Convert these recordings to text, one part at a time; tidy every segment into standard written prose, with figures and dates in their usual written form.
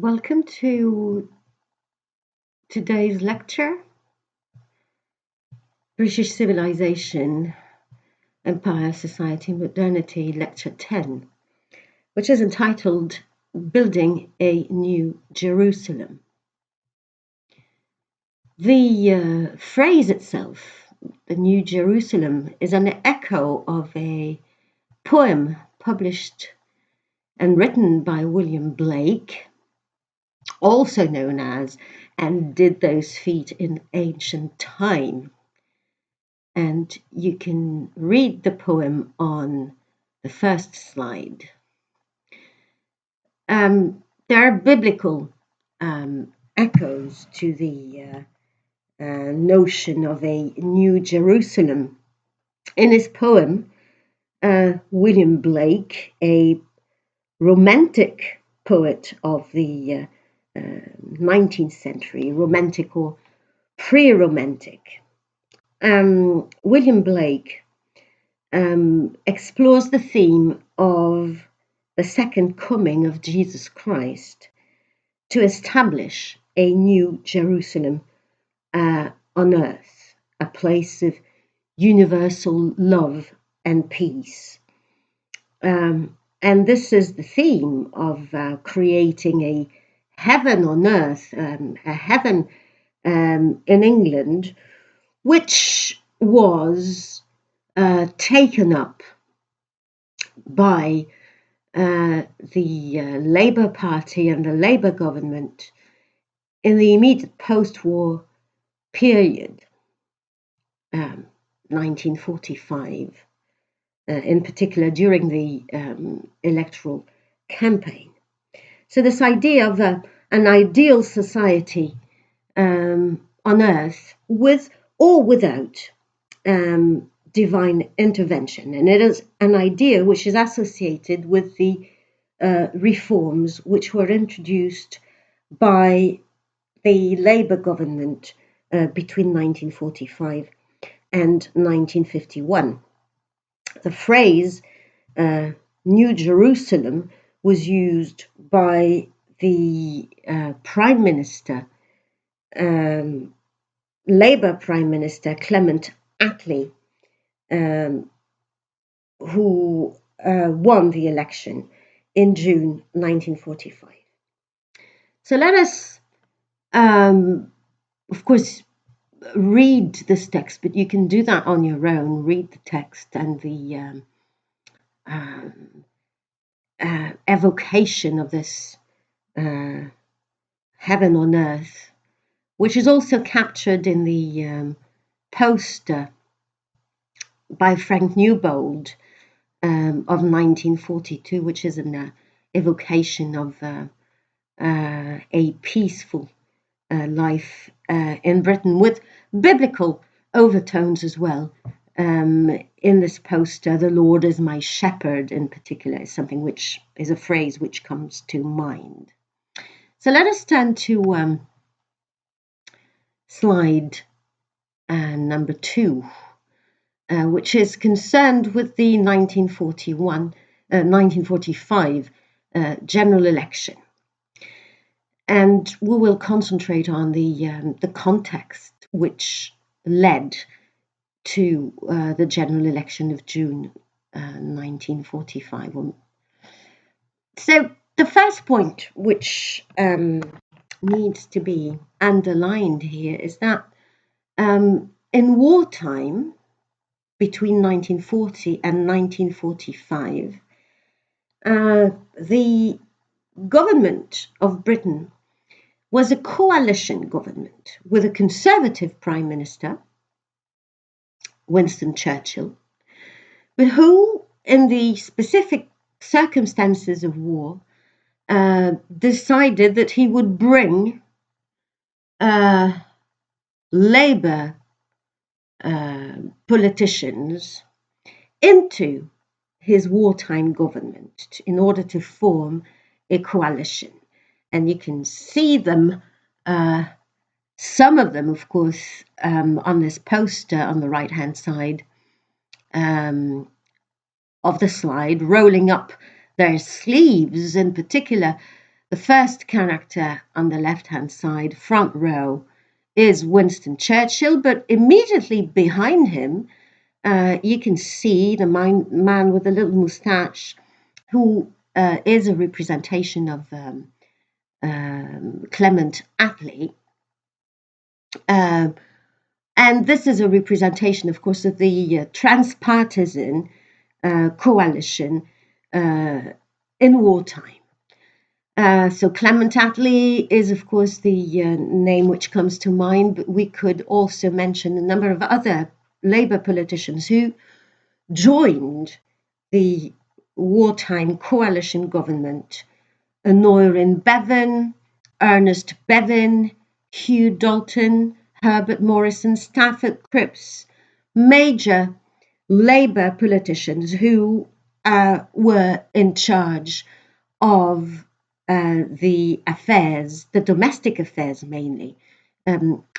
Welcome to today's lecture, British Civilization, Empire, Society, Modernity, Lecture 10, which is entitled Building a New Jerusalem. The phrase itself, the New Jerusalem, is an echo of a poem published and written by William Blake, also known as And Did Those Feet in Ancient Time. And you can read the poem on the first slide. There are biblical echoes to the notion of a New Jerusalem. In his poem, William Blake, a romantic poet of the 19th century, romantic or pre-romantic, William Blake explores the theme of the second coming of Jesus Christ to establish a new Jerusalem on earth, a place of universal love and peace. And this is the theme of creating a heaven on earth, a heaven in England, which was taken up by the Labour Party and the Labour government in the immediate post-war period, 1945, in particular during the electoral campaign. So this idea of an ideal society on earth with or without divine intervention. And it is an idea which is associated with the reforms which were introduced by the Labour government between 1945 and 1951. The phrase New Jerusalem was used by the Prime Minister, Labour Prime Minister Clement Attlee, who won the election in June 1945. So let us, of course, read this text, but you can do that on your own. Read the text and the evocation of this heaven on earth, which is also captured in the poster by Frank Newbold of 1942, which is an evocation of a peaceful life in Britain, with biblical overtones as well. In this poster, the Lord is my shepherd in particular is something which is a phrase which comes to mind. So let us turn to slide number 2, which is concerned with the 1945 general election. And we will concentrate on the context which led to the general election of June 1945. So the first point which needs to be underlined here is that in wartime, between 1940 and 1945, the government of Britain was a coalition government with a Conservative Prime Minister, Winston Churchill, but who, in the specific circumstances of war, decided that he would bring Labour politicians into his wartime government in order to form a coalition. And you can see them, some of them, of course, on this poster on the right-hand side of the slide, rolling up their sleeves, in particular The first character on the left-hand side, front row, is Winston Churchill, but immediately behind him, you can see the man with the little moustache, who is a representation of Clement Attlee. And this is a representation, of course, of the transpartisan coalition in wartime. So Clement Attlee is, of course, the name which comes to mind, but we could also mention a number of other Labour politicians who joined the wartime coalition government. Aneurin Bevan, Ernest Bevin, Hugh Dalton, Herbert Morrison, Stafford Cripps, major Labour politicians who were in charge of the affairs, the domestic affairs mainly,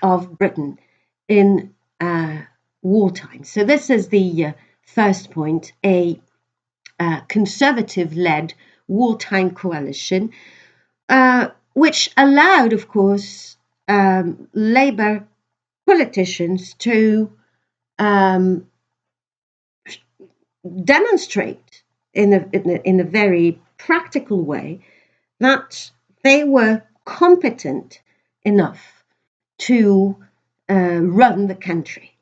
of Britain in wartime. So this is the first point, a conservative-led wartime coalition, which allowed, of course, Labour politicians to demonstrate in a very practical way that they were competent enough to run the country.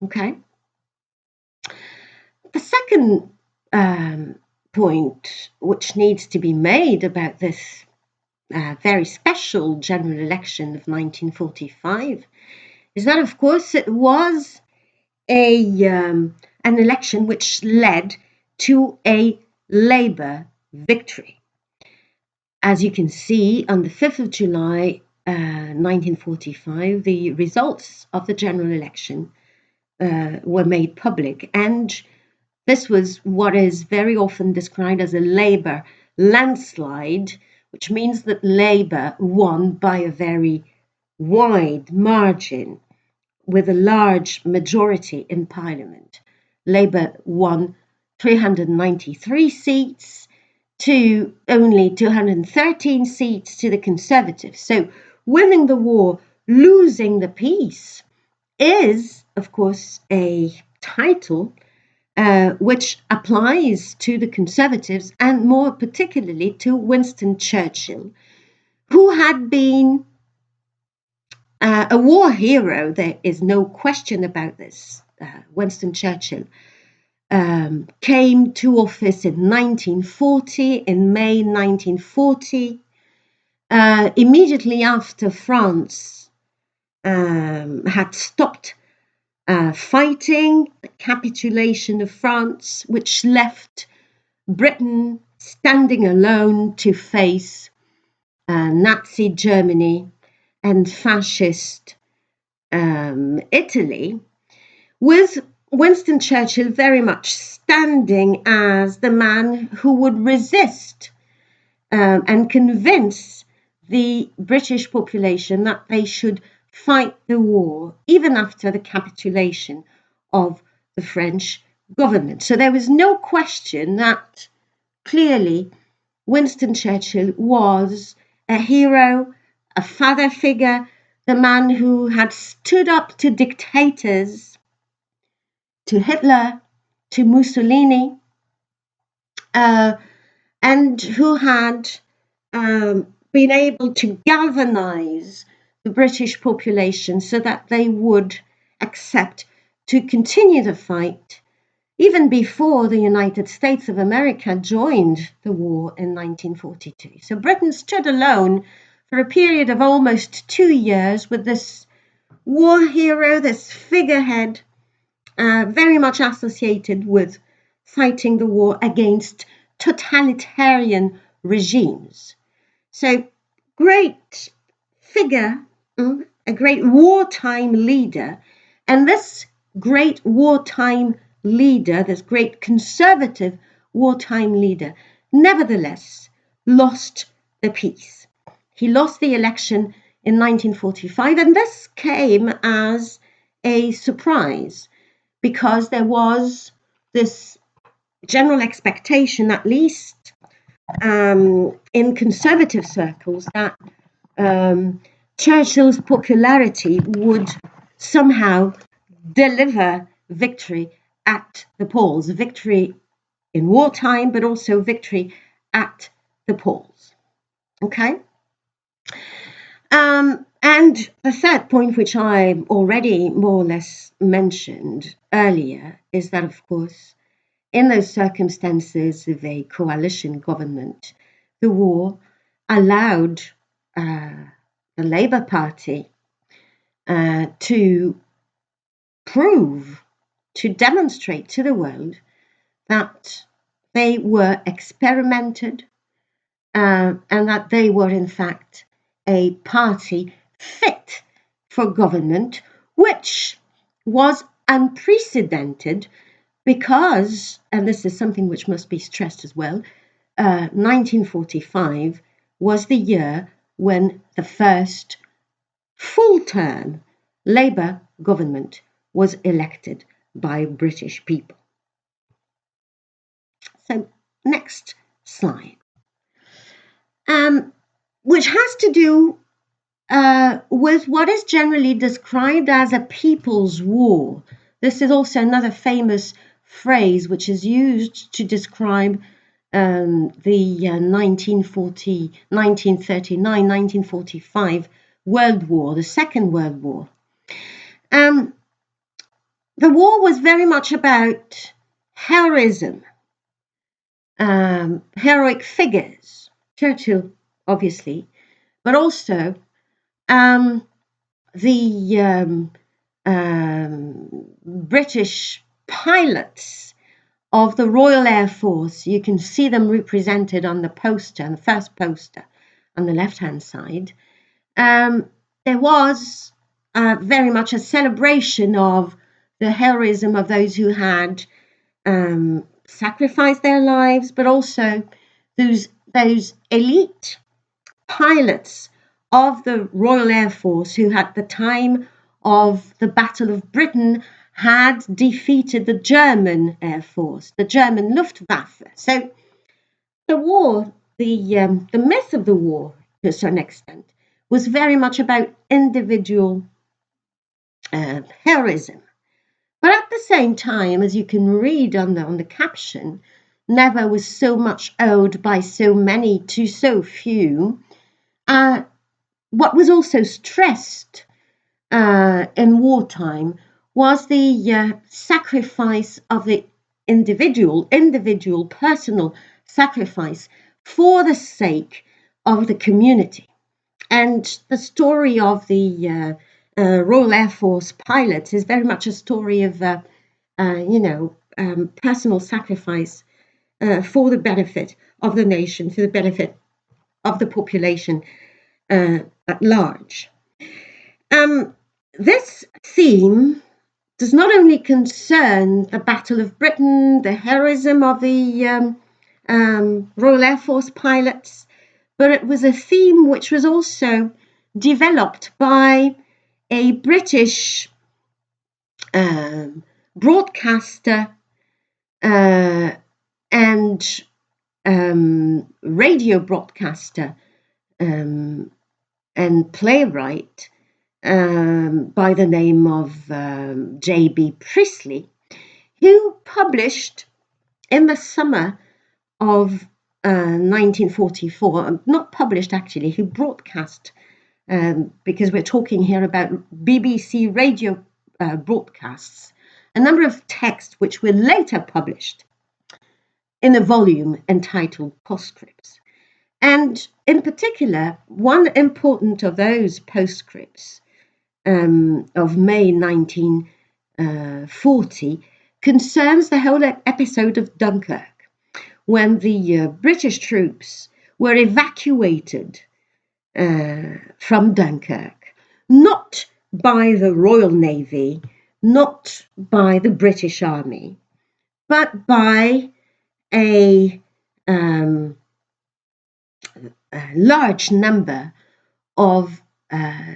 Okay. The second point which needs to be made about this very special general election of 1945 is that, of course, it was an election which led to a Labour victory. As you can see, on the 5th of July 1945, the results of the general election were made public, and this was what is very often described as a Labour landslide, which means that Labour won by a very wide margin with a large majority in Parliament. Labour won 393 seats to only 213 seats to the Conservatives. So winning the war, losing the peace is, of course, a title which applies to the Conservatives and more particularly to Winston Churchill, who had been a war hero. There is no question about this. Winston Churchill came to office in 1940, in May 1940, immediately after France had stopped fighting, the capitulation of France, which left Britain standing alone to face Nazi Germany and fascist Italy, with Winston Churchill very much standing as the man who would resist and convince the British population that they should fight the war, even after the capitulation of the French government. So there was no question that clearly Winston Churchill was a hero, a father figure, the man who had stood up to dictators, to Hitler, to Mussolini, and who had been able to galvanize the British population so that they would accept to continue the fight even before the United States of America joined the war in 1942. So Britain stood alone for a period of almost 2 years with this war hero, this figurehead, very much associated with fighting the war against totalitarian regimes. So great figure, a great wartime leader, and this great wartime leader, this great conservative wartime leader, nevertheless lost the peace. He lost the election in 1945, and this came as a surprise because there was this general expectation, at least in conservative circles that Churchill's popularity would somehow deliver victory at the polls, victory in wartime, but also victory at the polls. Okay? And the third point, which I already more or less mentioned earlier, is that, of course, in those circumstances of a coalition government, the war allowed the Labour Party to prove, to demonstrate to the world that they were experimented and that they were, in fact, a party fit for government, which was unprecedented because, and this is something which must be stressed as well, 1945 was the year when the first full-term Labour government was elected by British people. So, next slide. Which has to do with what is generally described as a people's war. This is also another famous phrase which is used to describe the 1939-1945 World War, the Second World War. The war was very much about heroism, heroic figures, Churchill, obviously, but also the British pilots of the Royal Air Force. You can see them represented on the poster, on the first poster on the left-hand side. There was very much a celebration of the heroism of those who had sacrificed their lives, but also those elite pilots of the Royal Air Force who at the time of the Battle of Britain had defeated the German Air Force, the German Luftwaffe. So the war, the myth of the war to a certain extent, was very much about individual heroism. But at the same time, as you can read on the caption, never was so much owed by so many to so few. What was also stressed in wartime was the sacrifice of the individual personal sacrifice for the sake of the community. And the story of the Royal Air Force pilots is very much a story of, personal sacrifice for the benefit of the nation, for the benefit of the population at large. This theme does not only concern the Battle of Britain, the heroism of the Royal Air Force pilots, but it was a theme which was also developed by a British broadcaster and radio broadcaster and playwright by the name of J.B. Priestley, who published in the summer of 1944, not published actually, who broadcast, because we're talking here about BBC radio broadcasts, a number of texts which were later published in a volume entitled Postscripts. And in particular, one important of those postscripts of May 1940 concerns the whole episode of Dunkirk, when the British troops were evacuated from Dunkirk, not by the Royal Navy, not by the British Army, but by a large number of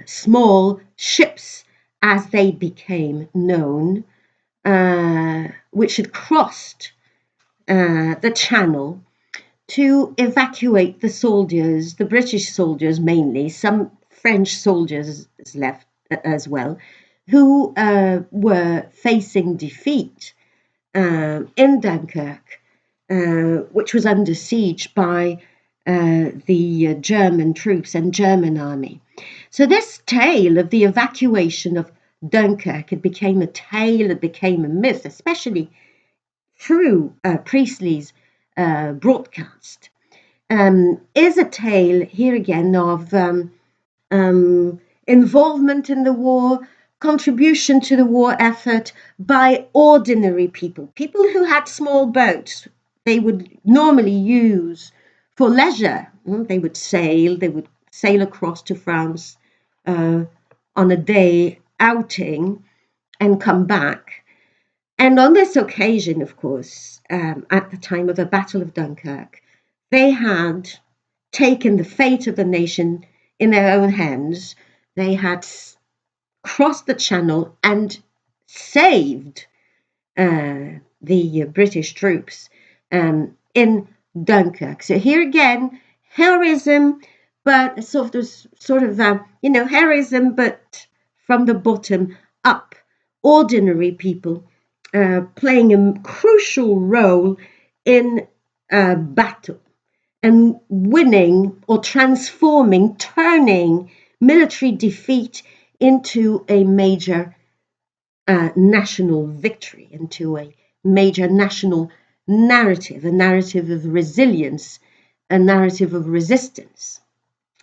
small ships, as they became known, which had crossed the Channel to evacuate the soldiers, the British soldiers mainly, some French soldiers left as well, who were facing defeat in Dunkirk, which was under siege by the German troops and German army. So this tale of the evacuation of Dunkirk, it became a tale, it became a myth, especially through Priestley's broadcast, is a tale here again of involvement in the war, contribution to the war effort by ordinary people, people who had small boats they would normally use for leisure. They would sail across to France on a day outing and come back. And on this occasion, of course, at the time of the Battle of Dunkirk, they had taken the fate of the nation in their own hands. They had crossed the Channel and saved the British troops in Dunkirk. So here again, heroism, but sort of heroism, but from the bottom up, ordinary people playing a crucial role in a battle and winning or transforming, turning military defeat into a major national victory, into a major national narrative, a narrative of resilience, a narrative of resistance.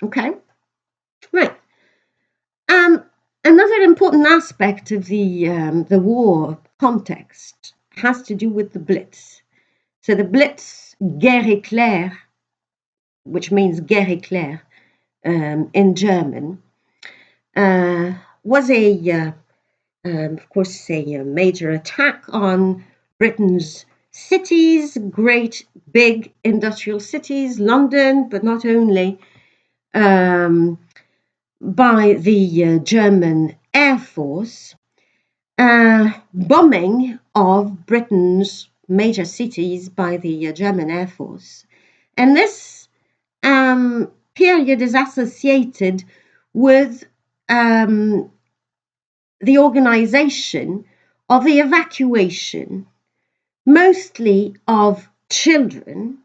Okay, right. Another important aspect of the war context has to do with the Blitz. So the Blitz, Guerre éclair, which means guerre éclair in German, was of course, a major attack on Britain's cities, great big industrial cities, London, but not only, by the German Air Force, bombing of Britain's major cities by the German Air Force. And this period is associated with the organization of the evacuation, mostly of children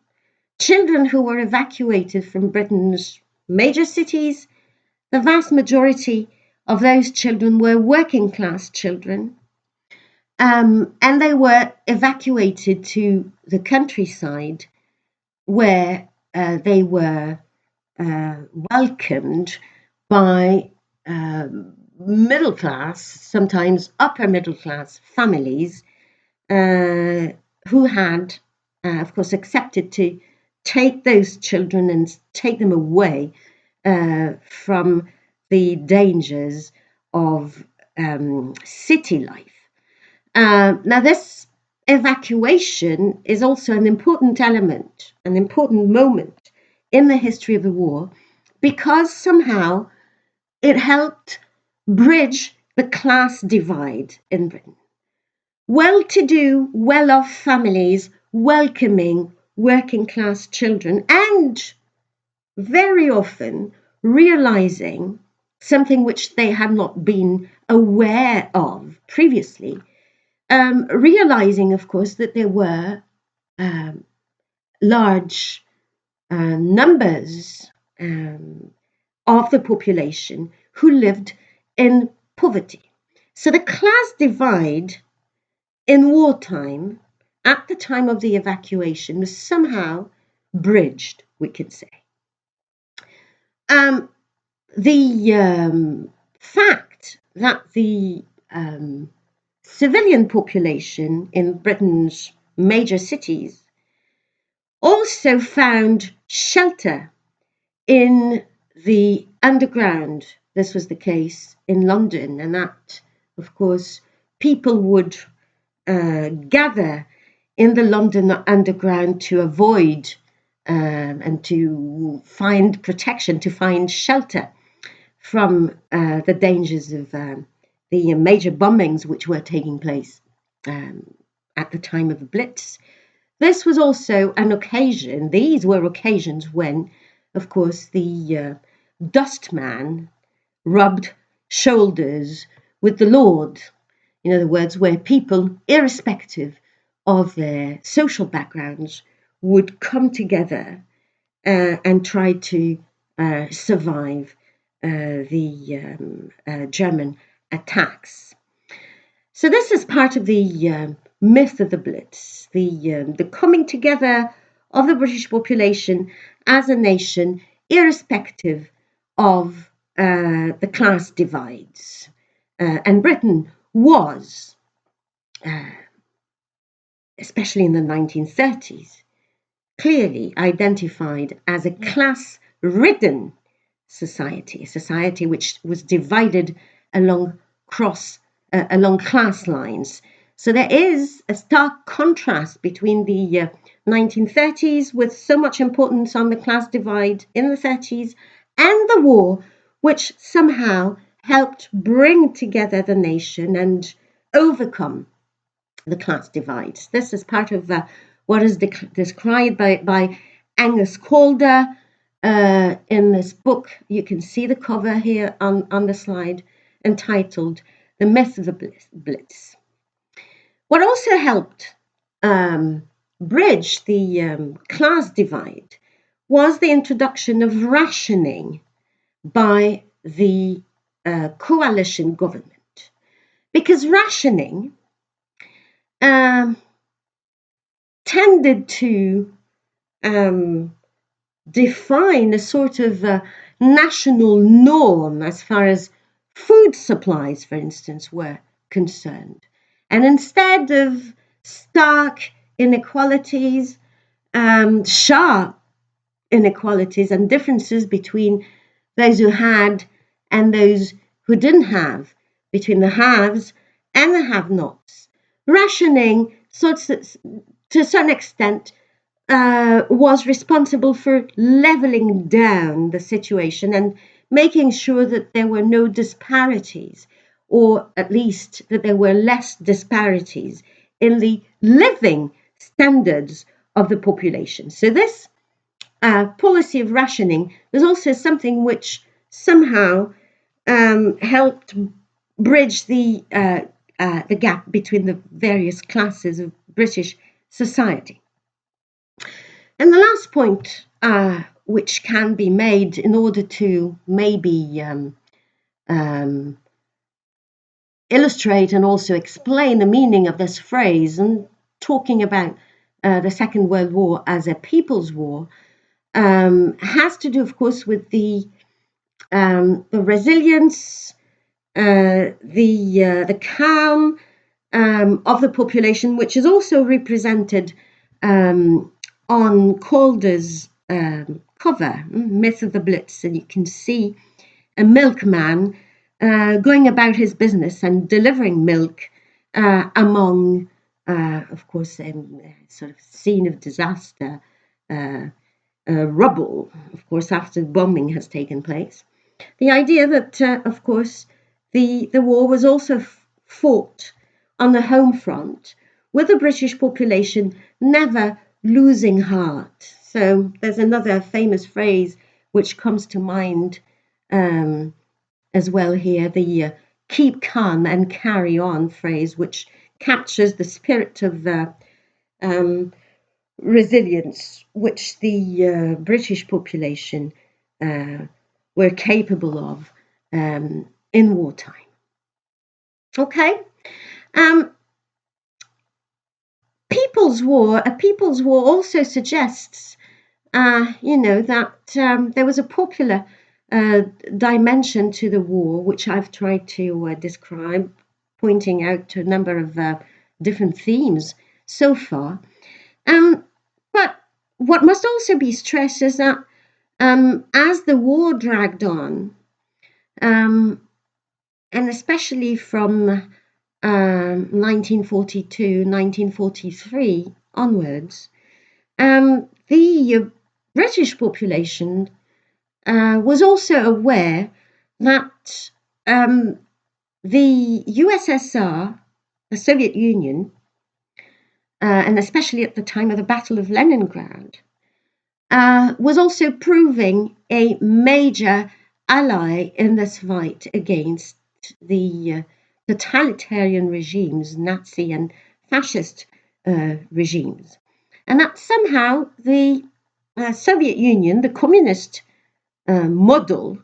who were evacuated from Britain's major cities. The vast majority of those children were working class children, and they were evacuated to the countryside where they were welcomed by middle class, sometimes upper middle class families who had, of course, accepted to take those children and take them away from the dangers of city life. Now, this evacuation is also an important element, an important moment in the history of the war, because somehow it helped bridge the class divide in Britain. Well-to-do, well-off families welcoming working class children, and very often realizing something which they had not been aware of previously, realizing, of course, that there were large numbers of the population who lived in poverty. So the class divide in wartime, at the time of the evacuation, was somehow bridged, we could say. The fact that the civilian population in Britain's major cities also found shelter in the underground. This was the case in London, and that, of course, people would gather in the London underground to avoid and to find protection, to find shelter from the dangers of the major bombings which were taking place at the time of the Blitz. this was also an occasion, these were occasions when, of course, the dustman rubbed shoulders with the Lord. In other words, where people, irrespective of their social backgrounds, would come together and try to survive the German attacks. So this is part of the myth of the Blitz, the coming together of the British population as a nation, irrespective of the class divides. And Britain was, especially in the 1930s, clearly identified as a class-ridden society, a society which was divided along class lines. So there is a stark contrast between the 1930s, with so much importance on the class divide in the 30s, and the war, which somehow helped bring together the nation and overcome the class divides. This is part of what is described by Angus Calder in this book. You can see the cover here on the slide, entitled The Myth of the Blitz. What also helped bridge the class divide was the introduction of rationing by the coalition government. Because rationing tended to define a sort of national norm as far as food supplies, for instance, were concerned. And instead of stark inequalities, sharp inequalities and differences between those who had and those who didn't have, between the haves and the have-nots, rationing, to a certain extent, was responsible for leveling down the situation and making sure that there were no disparities, or at least that there were less disparities in the living standards of the population. So this policy of rationing was also something which somehow helped bridge the gap between the various classes of British society. And the last point which can be made in order to maybe illustrate and also explain the meaning of this phrase, and talking about the Second World War as a people's war, has to do, of course, with the resilience, the calm of the population, which is also represented on Calder's cover, Myth of the Blitz, and you can see a milkman going about his business and delivering milk among, of course, a sort of scene of disaster, rubble, of course, after bombing has taken place. The idea that, of course, the war was also fought on the home front, with the British population never losing heart. So there's another famous phrase which comes to mind as well here, the keep calm and carry on phrase, which captures the spirit of resilience which the British population were capable of in wartime. Okay. A people's war also suggests, that there was a popular dimension to the war, which I've tried to describe, pointing out to a number of different themes so far. But what must also be stressed is that as the war dragged on, and especially from 1942, 1943 onwards, the British population was also aware that the USSR, the Soviet Union, and especially at the time of the Battle of Leningrad, was also proving a major ally in this fight against the totalitarian regimes, Nazi and fascist regimes. And that somehow the Soviet Union, the communist model,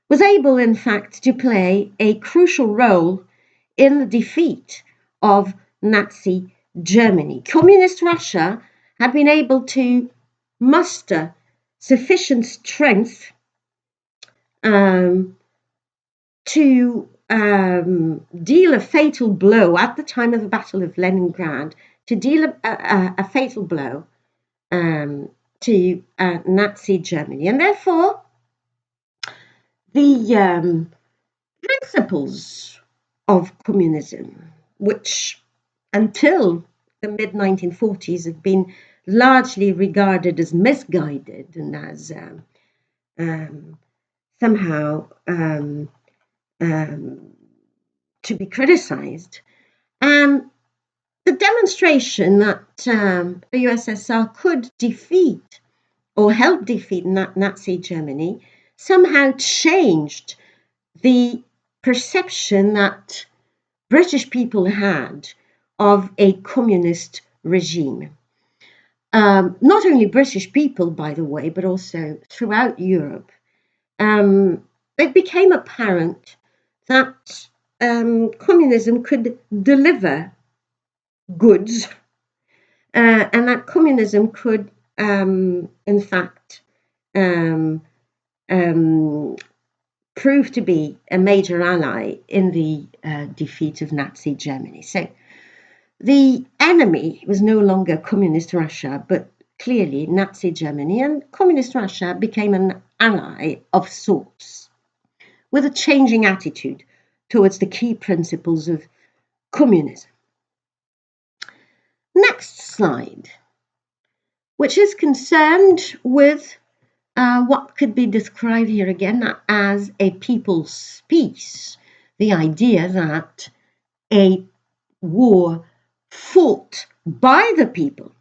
was able, in fact, to play a crucial role in the defeat of Nazi Germany. Communist Russia had been able to muster sufficient strength to deal a fatal blow at the time of the Battle of Leningrad, to deal a fatal blow to Nazi Germany. And therefore, the principles of communism, which until the mid-1940s had been largely regarded as misguided and as somehow to be criticized, the demonstration that the USSR could defeat or help defeat Nazi Germany somehow changed the perception that British people had of a communist regime. Not only British people, by the way, but also throughout Europe. It became apparent that communism could deliver goods, and that communism could, in fact, prove to be a major ally in the defeat of Nazi Germany. So the enemy was no longer Communist Russia, but clearly Nazi Germany, and Communist Russia became an ally of sorts, with a changing attitude towards the key principles of communism. Next slide, which is concerned with what could be described here again as a people's peace, the idea that a war fought by the people.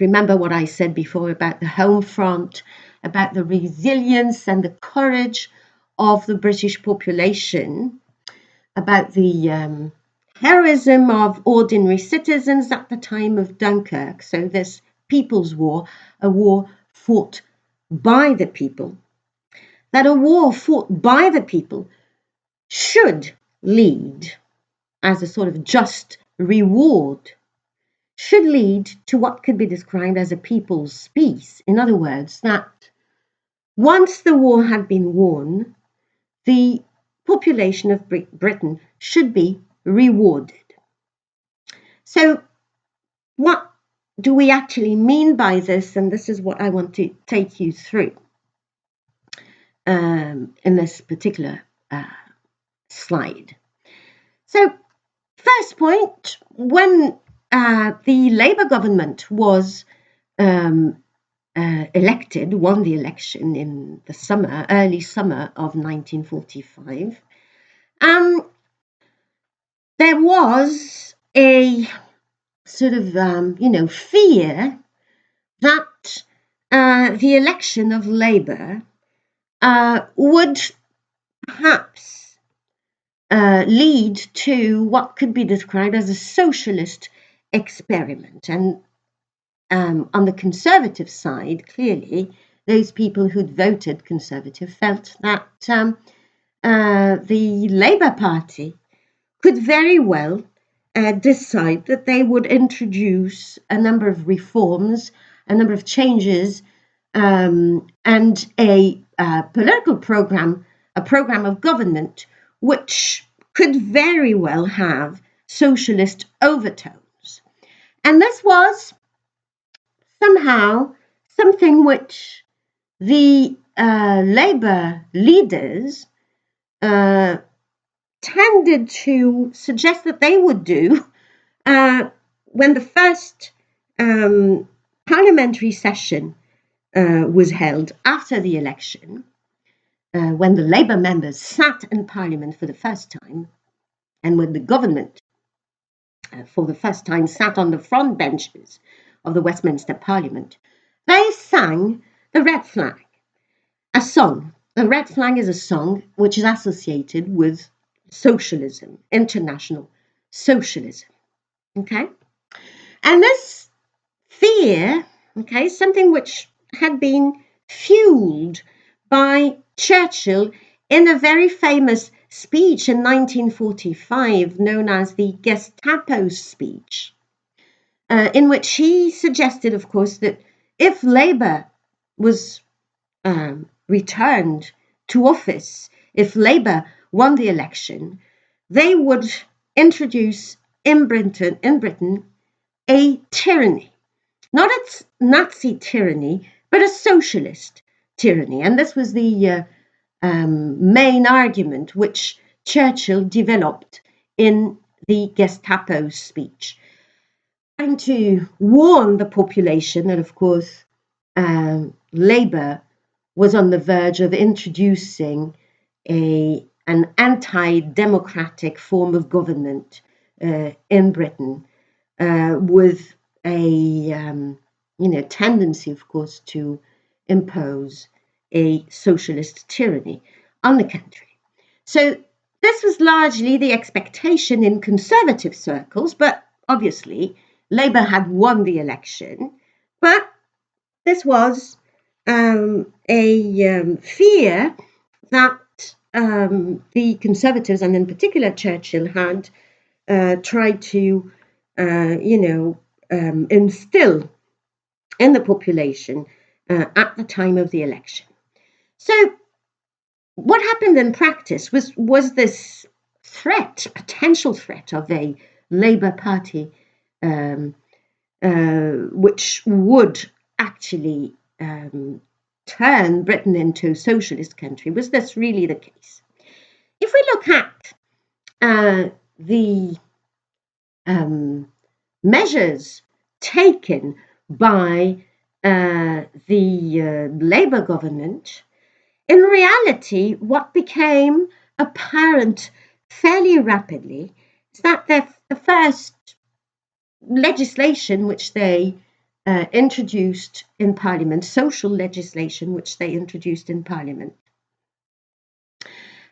Remember what I said before about the home front, about the resilience and the courage of the British population, about the heroism of ordinary citizens at the time of Dunkirk. So this people's war, a war fought by the people, that a war fought by the people should lead, as a sort of just reward, should lead to what could be described as a people's peace. In other words, that once the war had been won, the population of Britain should be rewarded. So what do we actually mean by this? And this is what I want to take you through in this particular slide. So first point, when the Labour government was elected, won the election in the summer, early summer of 1945, there was a sort of, fear that the election of Labour would perhaps lead to what could be described as a socialist experiment. And on the Conservative side, clearly, those people who'd voted Conservative felt that the Labour Party could very well decide that they would introduce a number of reforms, a number of changes, and a political program, a program of government, which could very well have socialist overtones. And this was somehow something which the Labour leaders tended to suggest that they would do when the first parliamentary session was held after the election, when the Labour members sat in Parliament for the first time, and when the government for the first time, sat on the front benches of the Westminster Parliament, they sang the Red Flag, a song. The Red Flag is a song which is associated with socialism, international socialism. Okay? And this fear, okay, something which had been fueled by Churchill in a very famous speech in 1945 known as the Gestapo speech, in which he suggested, of course, that if Labour was returned to office, if Labour won the election, they would introduce in Britain a tyranny, not a Nazi tyranny, but a socialist tyranny. And this was the main argument which Churchill developed in the Gestapo speech, trying to warn the population that, of course, Labour was on the verge of introducing an anti-democratic form of government in Britain, with a tendency, of course, to impose a socialist tyranny on the country. So this was largely the expectation in conservative circles, but obviously Labour had won the election. But this was a fear that the Conservatives, and in particular Churchill, had tried to, instill in the population at the time of the election. So what happened in practice was this potential threat of a Labour Party, which would actually turn Britain into a socialist country. Was this really the case? If we look at the measures taken by the Labour government, in reality, what became apparent fairly rapidly is that the first legislation which they introduced in Parliament, social legislation which they introduced in Parliament,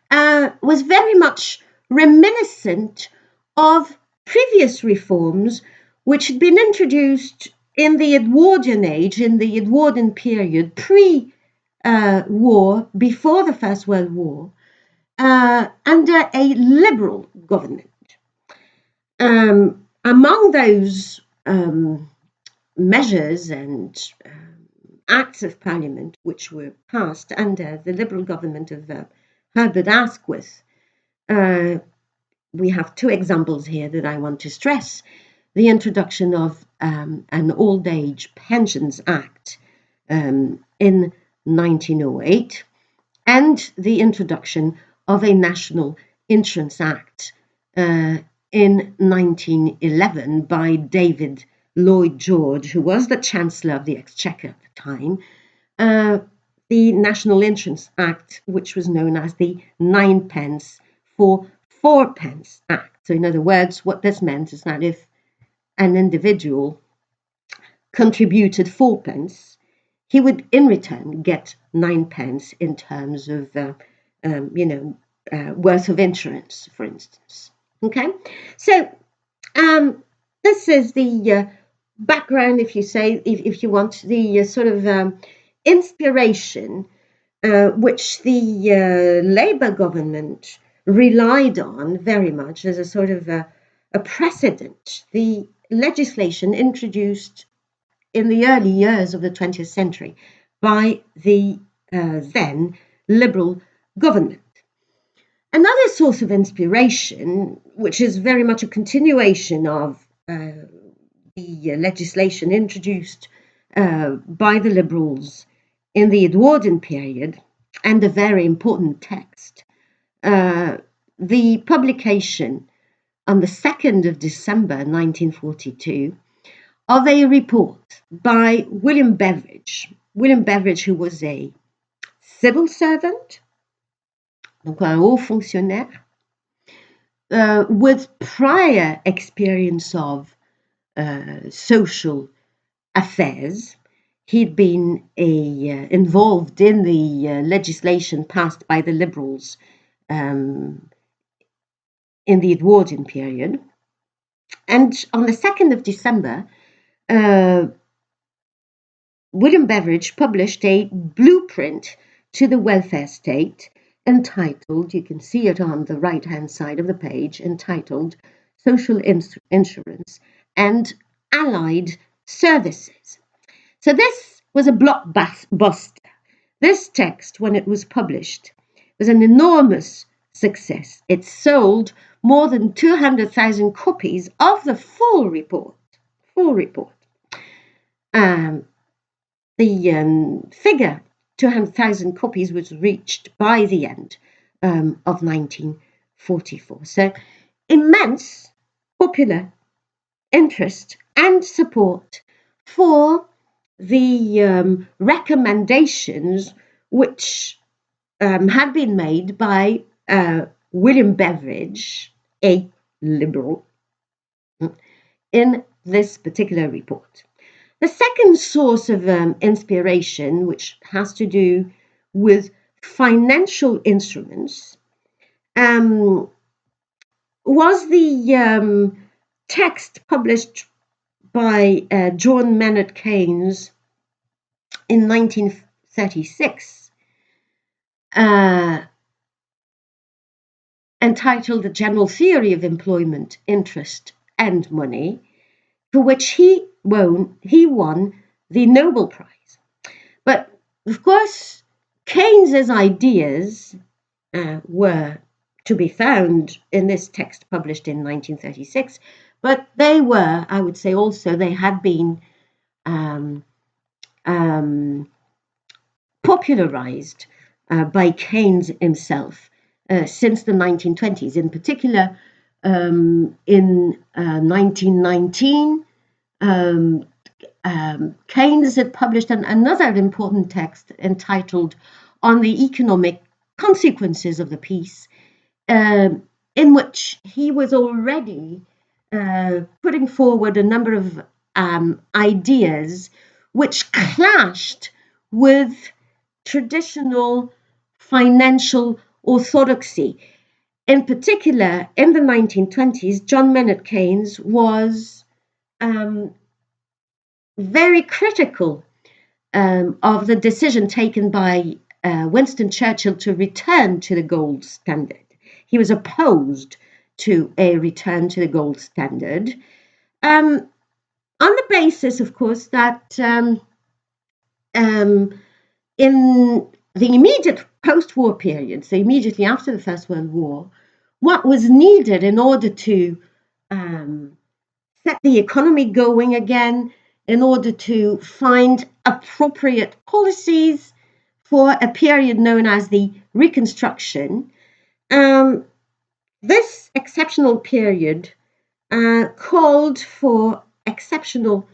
was very much reminiscent of previous reforms which had been introduced in the Edwardian age, in the Edwardian period, pre-war, before the First World War, under a liberal government. Among those measures and acts of Parliament which were passed under the Liberal government of Herbert Asquith, we have two examples here that I want to stress. The introduction of an Old Age Pensions Act in 1908, and the introduction of a National Insurance Act in 1911 by David Lloyd George, who was the Chancellor of the Exchequer at the time. The National Insurance Act, which was known as the 9pence for 4pence Act. So in other words, what this meant is that if an individual contributed 4pence, he would in return get 9pence in terms of, worth of insurance, for instance. Okay, so this is the background, if you say, if you want, the sort of inspiration which the Labour government relied on very much as a sort of a precedent. The legislation introduced in the early years of the 20th century by the then Liberal government. Another source of inspiration, which is very much a continuation of the legislation introduced by the Liberals in the Edwardian period, and a very important text, the publication on the 2nd of December 1942 of a report by William Beveridge. William Beveridge, who was a civil servant, donc un haut fonctionnaire, with prior experience of social affairs. He'd been involved in the legislation passed by the Liberals in the Edwardian period. And on the 2nd of December, William Beveridge published a blueprint to the welfare state entitled, you can see it on the right-hand side of the page, entitled Social Insurance and Allied Services. So this was a blockbuster. This text, when it was published, was an enormous success. It sold more than 200,000 copies of the full report. The figure 200,000 copies was reached by the end of 1944. So immense popular interest and support for the recommendations which had been made by William Beveridge, a Liberal, in this particular report. The second source of inspiration, which has to do with financial instruments, was the text published by John Maynard Keynes in 1936, entitled The General Theory of Employment, Interest and Money, for which he won the Nobel Prize. But of course, Keynes's ideas were to be found in this text published in 1936, but they were, I would say also, they had been popularized by Keynes himself since the 1920s. In particular, in 1919, Keynes had published another important text entitled On the Economic Consequences of the Peace, in which he was already putting forward a number of ideas which clashed with traditional financial orthodoxy. In particular, in the 1920s, John Maynard Keynes was very critical of the decision taken by Winston Churchill to return to the gold standard. He was opposed to a return to the gold standard on the basis, of course, that in the immediate post-war period, so immediately after the First World War, what was needed in order to set the economy going again, in order to find appropriate policies for a period known as the Reconstruction, this exceptional period called for exceptional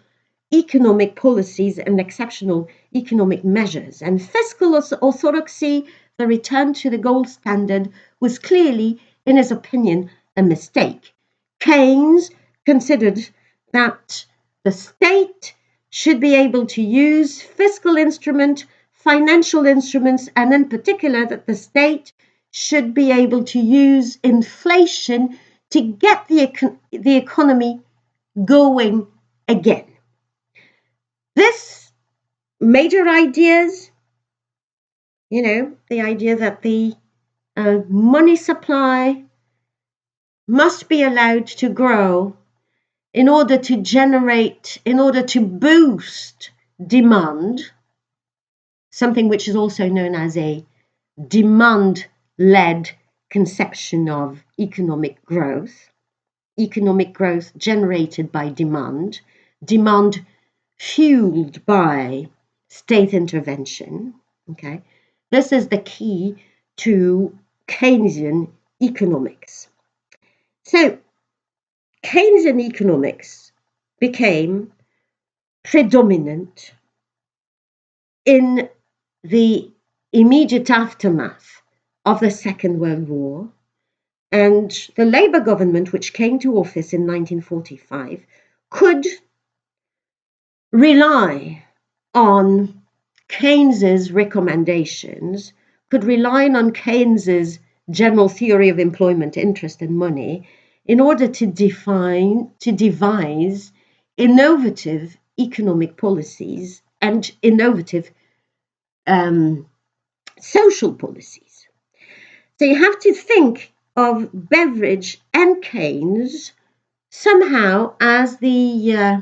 economic policies and exceptional economic measures. And fiscal orthodoxy, the return to the gold standard, was clearly, in his opinion, a mistake. Keynes considered that the state should be able to use fiscal instruments, financial instruments, and in particular that the state should be able to use inflation to get the economy going again. This major ideas, the idea that the money supply must be allowed to grow in order to boost demand, something which is also known as a demand-led conception of economic growth generated by demand fueled by state intervention. Okay, this is the key to Keynesian economics. So Keynesian economics became predominant in the immediate aftermath of the Second World War, and the Labour government, which came to office in 1945, could rely on Keynes's recommendations, could rely on Keynes's general theory of employment, interest, and money in order to devise innovative economic policies and innovative social policies. So you have to think of Beveridge and Keynes somehow as the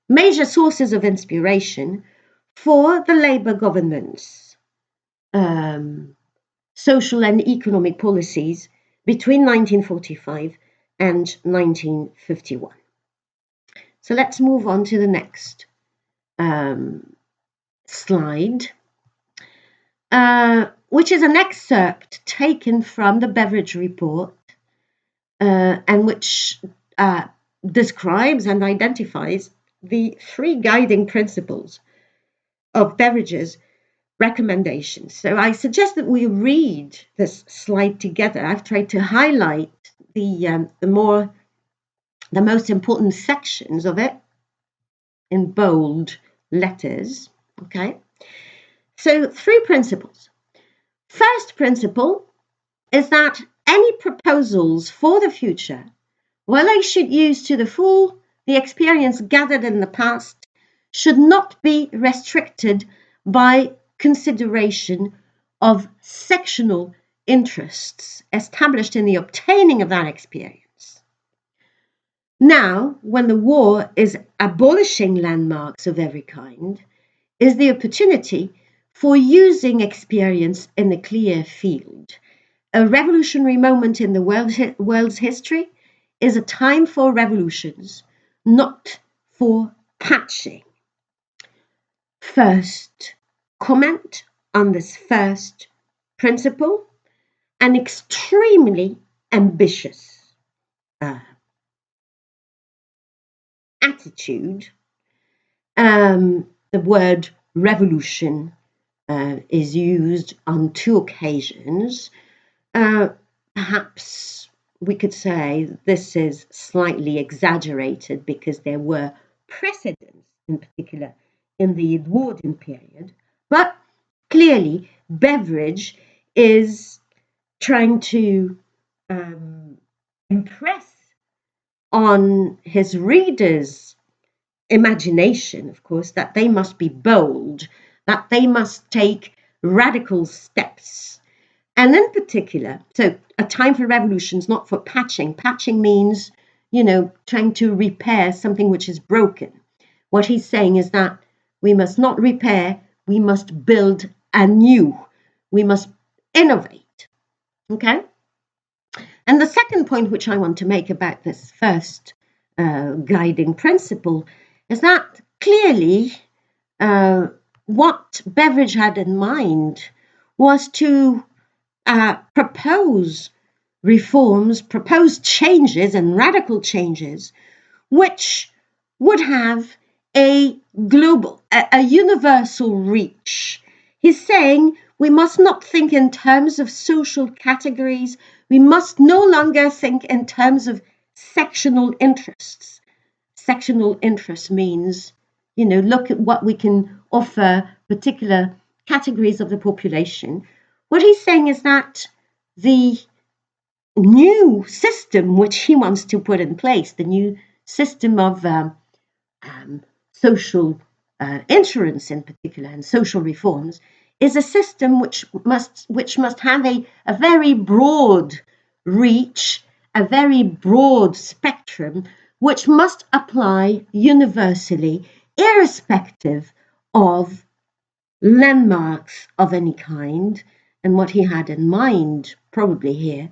major sources of inspiration for the Labour government's social and economic policies between 1945 and 1951. So let's move on to the next slide, which is an excerpt taken from the Beveridge report and which describes and identifies the three guiding principles of Beveridge's recommendations. So I suggest that we read this slide together. I've tried to highlight the most important sections of it in bold letters. Okay, so three principles. First principle is that any proposals for the future, while they should use to the full the experience gathered in the past, should not be restricted by consideration of sectional interests established in the obtaining of that experience. Now, when the war is abolishing landmarks of every kind, is the opportunity for using experience in the clear field. A revolutionary moment in the world's history is a time for revolutions, not for patching. First comment on this first principle, an extremely ambitious attitude. The word revolution is used on two occasions. Perhaps we could say this is slightly exaggerated because there were precedents, in particular in the Edwardian period, but clearly Beveridge is trying to impress on his readers' imagination, of course, that they must be bold, that they must take radical steps. And in particular, so a time for revolutions, not for patching. Patching means, trying to repair something which is broken. What he's saying is that we must not repair, we must build anew. We must innovate. Okay? And the second point which I want to make about this first guiding principle is that clearly what Beveridge had in mind was to propose reforms, propose changes and radical changes which would have a global, a universal reach. He's saying we must not think in terms of social categories. We must no longer think in terms of sectional interests. Sectional interest means, look at what we can offer particular categories of the population. What he's saying is that the new system which he wants to put in place, the new system of social insurance in particular and social reforms, is a system which must have a very broad reach, a very broad spectrum, which must apply universally, irrespective of landmarks of any kind. And what he had in mind probably here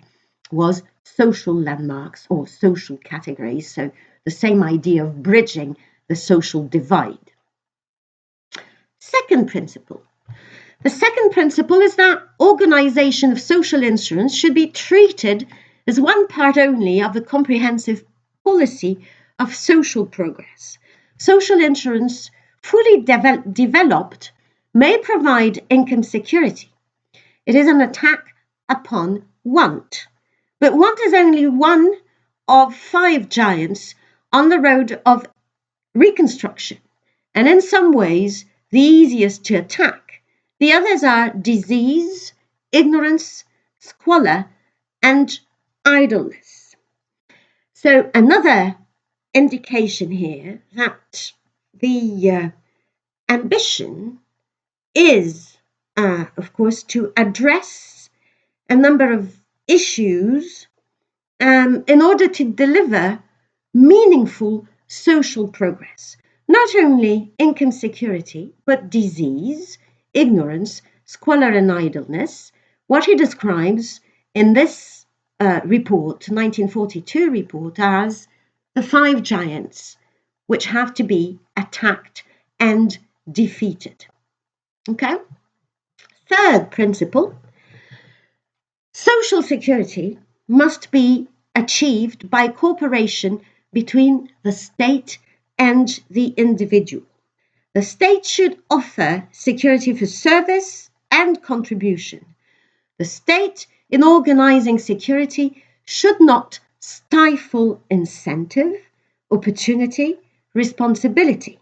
was social landmarks or social categories, so the same idea of bridging the social divide. Second principle. The second principle is that organization of social insurance should be treated as one part only of the comprehensive policy of social progress. Social insurance, fully developed, may provide income security. It is an attack upon want. But want is only one of 5 giants on the road of reconstruction, and in some ways the easiest to attack. The others are disease, ignorance, squalor, and idleness. So another indication here that the ambition is, of course, to address a number of issues in order to deliver meaningful social progress. Not only income security, but disease, ignorance, squalor, and idleness. What he describes in this report, 1942 report, as the 5 giants which have to be attacked and defeated. Okay? Third principle, social security must be achieved by cooperation between the state and the individual. The state should offer security for service and contribution. The state, in organizing security, should not stifle incentive, opportunity, responsibility.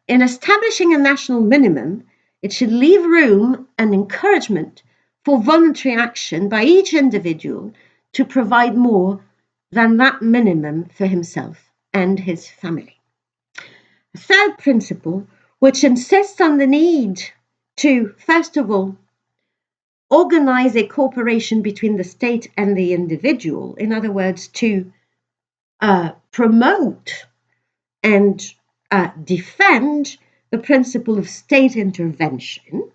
In establishing a national minimum, it should leave room and encouragement for voluntary action by each individual to provide more than that minimum for himself and his family. A third principle, which insists on the need to, first of all, organize a cooperation between the state and the individual, in other words, to promote and defend the principle of state intervention,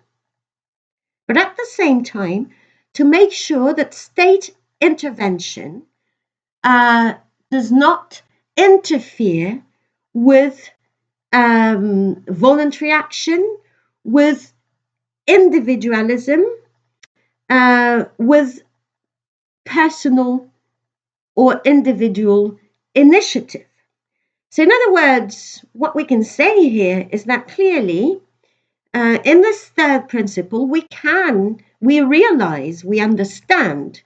but at the same time, to make sure that state intervention does not interfere with voluntary action, with individualism, with personal or individual initiative. So in other words, what we can say here is that clearly in this third principle, we realize, we understand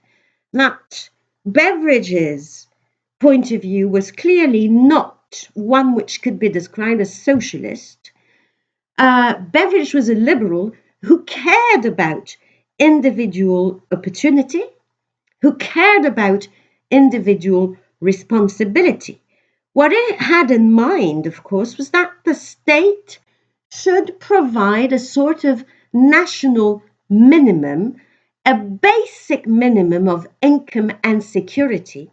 that Beveridge's point of view was clearly not one which could be described as socialist. Beveridge was a liberal who cared about individual opportunity, who cared about individual responsibility. What it had in mind, of course, was that the state should provide a sort of national minimum, a basic minimum of income and security,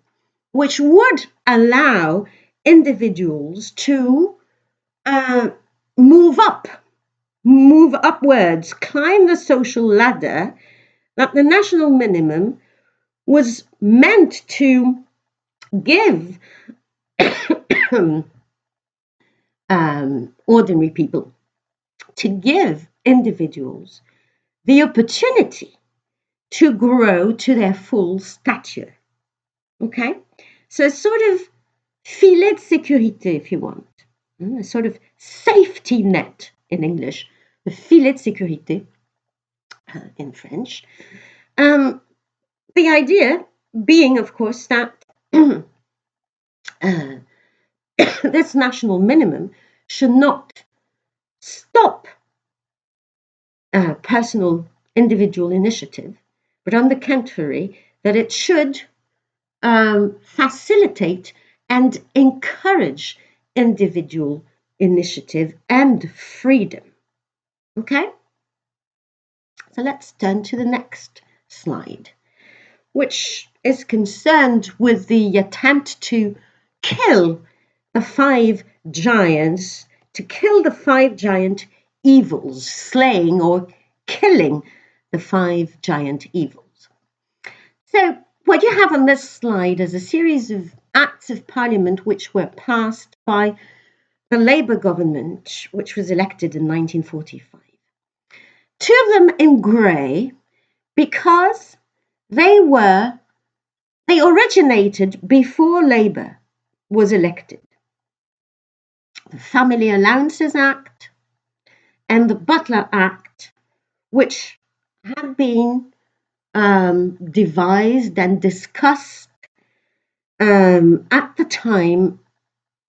which would allow individuals to move upwards, climb the social ladder, that the national minimum was meant to give ordinary people, to give individuals the opportunity to grow to their full stature. Okay? So a sort of filet de sécurité, if you want, a sort of safety net in English, the filet de sécurité in French. The idea being, of course, that this national minimum should not stop personal individual initiative, but on the contrary, that it should facilitate and encourage individual initiative and freedom. Okay? So let's turn to the next slide, which is concerned with the attempt to kill the 5 giants, to kill the 5 giant evils, slaying or killing the 5 giant evils. So what you have on this slide is a series of acts of parliament which were passed by the Labour government, which was elected in 1945. 2 of them in grey because they originated before Labour was elected. The Family Allowances Act and the Butler Act, which had been devised and discussed at the time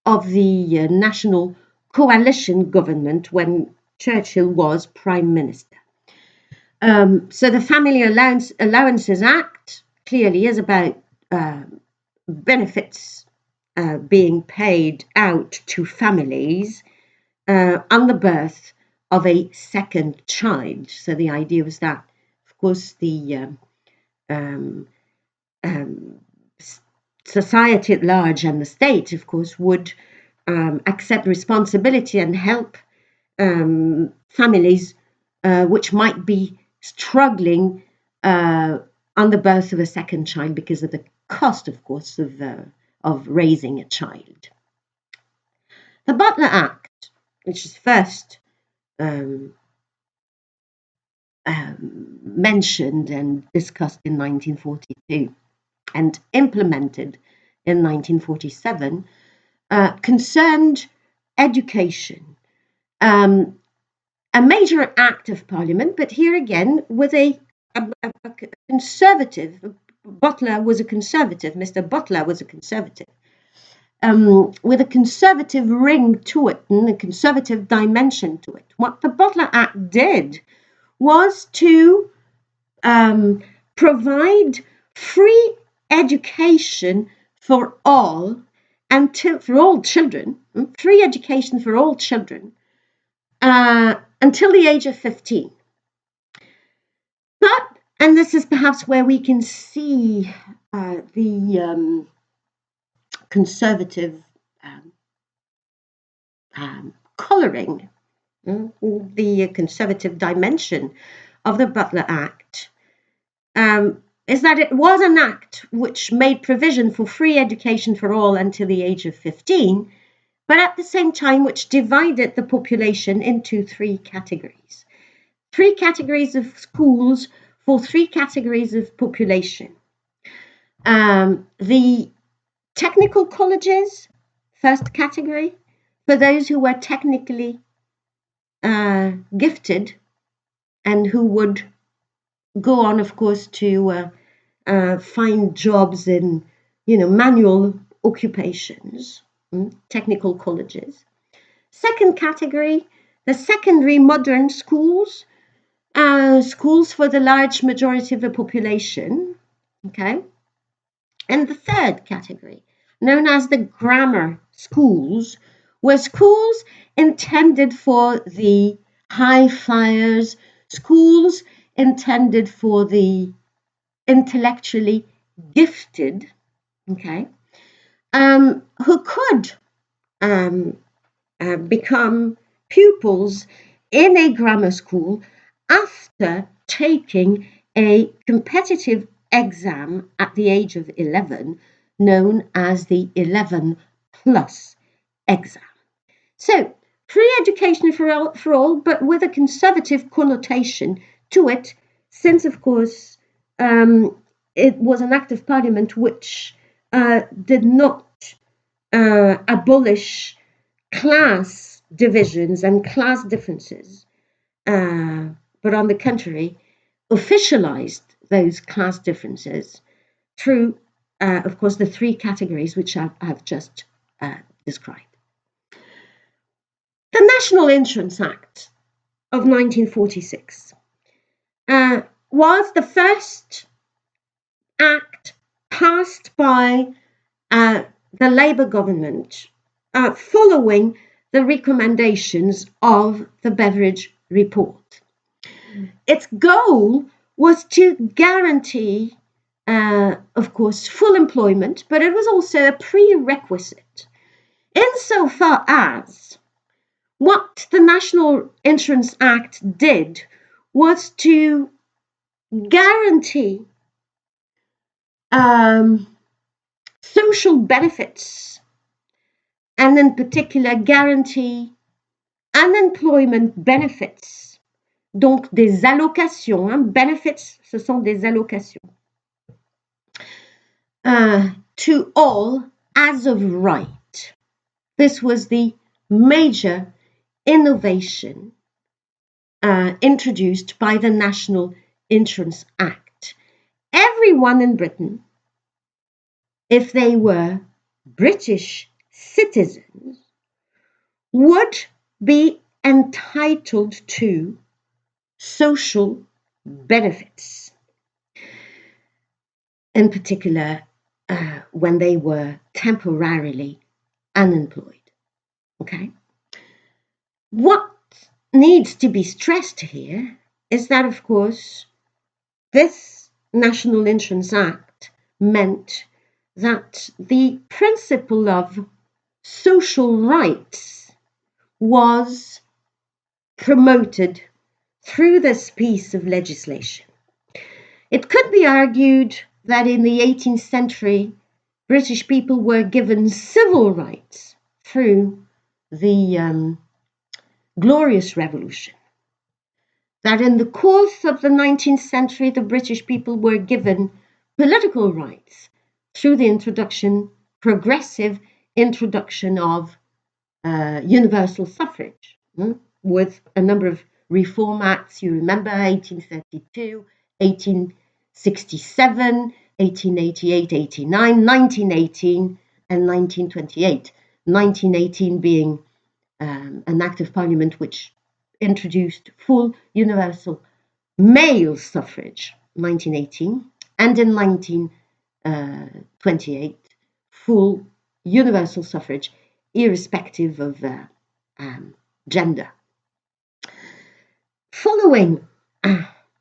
of the National Coalition government when Churchill was Prime Minister. So the Family Allowances Act clearly is about benefits being paid out to families on the birth of a second child. So the idea was that, of course, the society at large and the state, of course, would accept responsibility and help families which might be struggling on the birth of a second child because of the cost, of course, of raising a child. The Butler Act, which is first mentioned and discussed in 1942 and implemented in 1947, concerned education. A major act of Parliament, but here again with a conservative. Butler was a conservative. Mr. Butler was a conservative, with a conservative ring to it and a conservative dimension to it. What the Butler Act did was to provide free education for all for all children, free education for all children until the age of 15. But, and this is perhaps where we can see the conservative colouring, the conservative dimension of the Butler Act, is that it was an act which made provision for free education for all until the age of 15, but at the same time which divided the population into three categories. Three categories of schools for three categories of population. The technical colleges, first category, for those who were technically gifted and who would go on, of course, to find jobs in, manual occupations, technical colleges. Second category, the secondary modern schools, schools for the large majority of the population, okay? And the third category, known as the grammar schools, were schools intended for the high flyers, schools intended for the intellectually gifted, okay, who could become pupils in a grammar school after taking a competitive exam at the age of 11, known as the 11 plus exam. So, free education for all, but with a conservative connotation to it, since, of course, it was an act of Parliament which did not abolish class divisions and class differences, but on the contrary, officialized those class differences through, of course, the three categories which I've just described. The National Insurance Act of 1946 was the first act passed by the Labour government following the recommendations of the Beveridge Report. Its goal was to guarantee, of course, full employment, but it was also a prerequisite insofar as what the National Insurance Act did was to guarantee social benefits, and in particular guarantee unemployment benefits, donc des allocations, benefits, ce sont des allocations, to all as of right. This was the major innovation introduced by the National Insurance Act. everyone in Britain, if they were British citizens, would be entitled to social benefits, in particular when they were temporarily unemployed. Okay? What needs to be stressed here is that, of course, this National Insurance Act meant that the principle of social rights was promoted through this piece of legislation. It could be argued that in the 18th century, British people were given civil rights through the Glorious Revolution. That in the course of the 19th century, the British people were given political rights through the progressive introduction of universal suffrage, with a number of reform acts. You remember 1832, 1867, 1888, 89, 1918, and 1928. 1918 being an act of parliament which introduced full universal male suffrage, 1918, and in 1928, full universal suffrage, irrespective of gender. Following,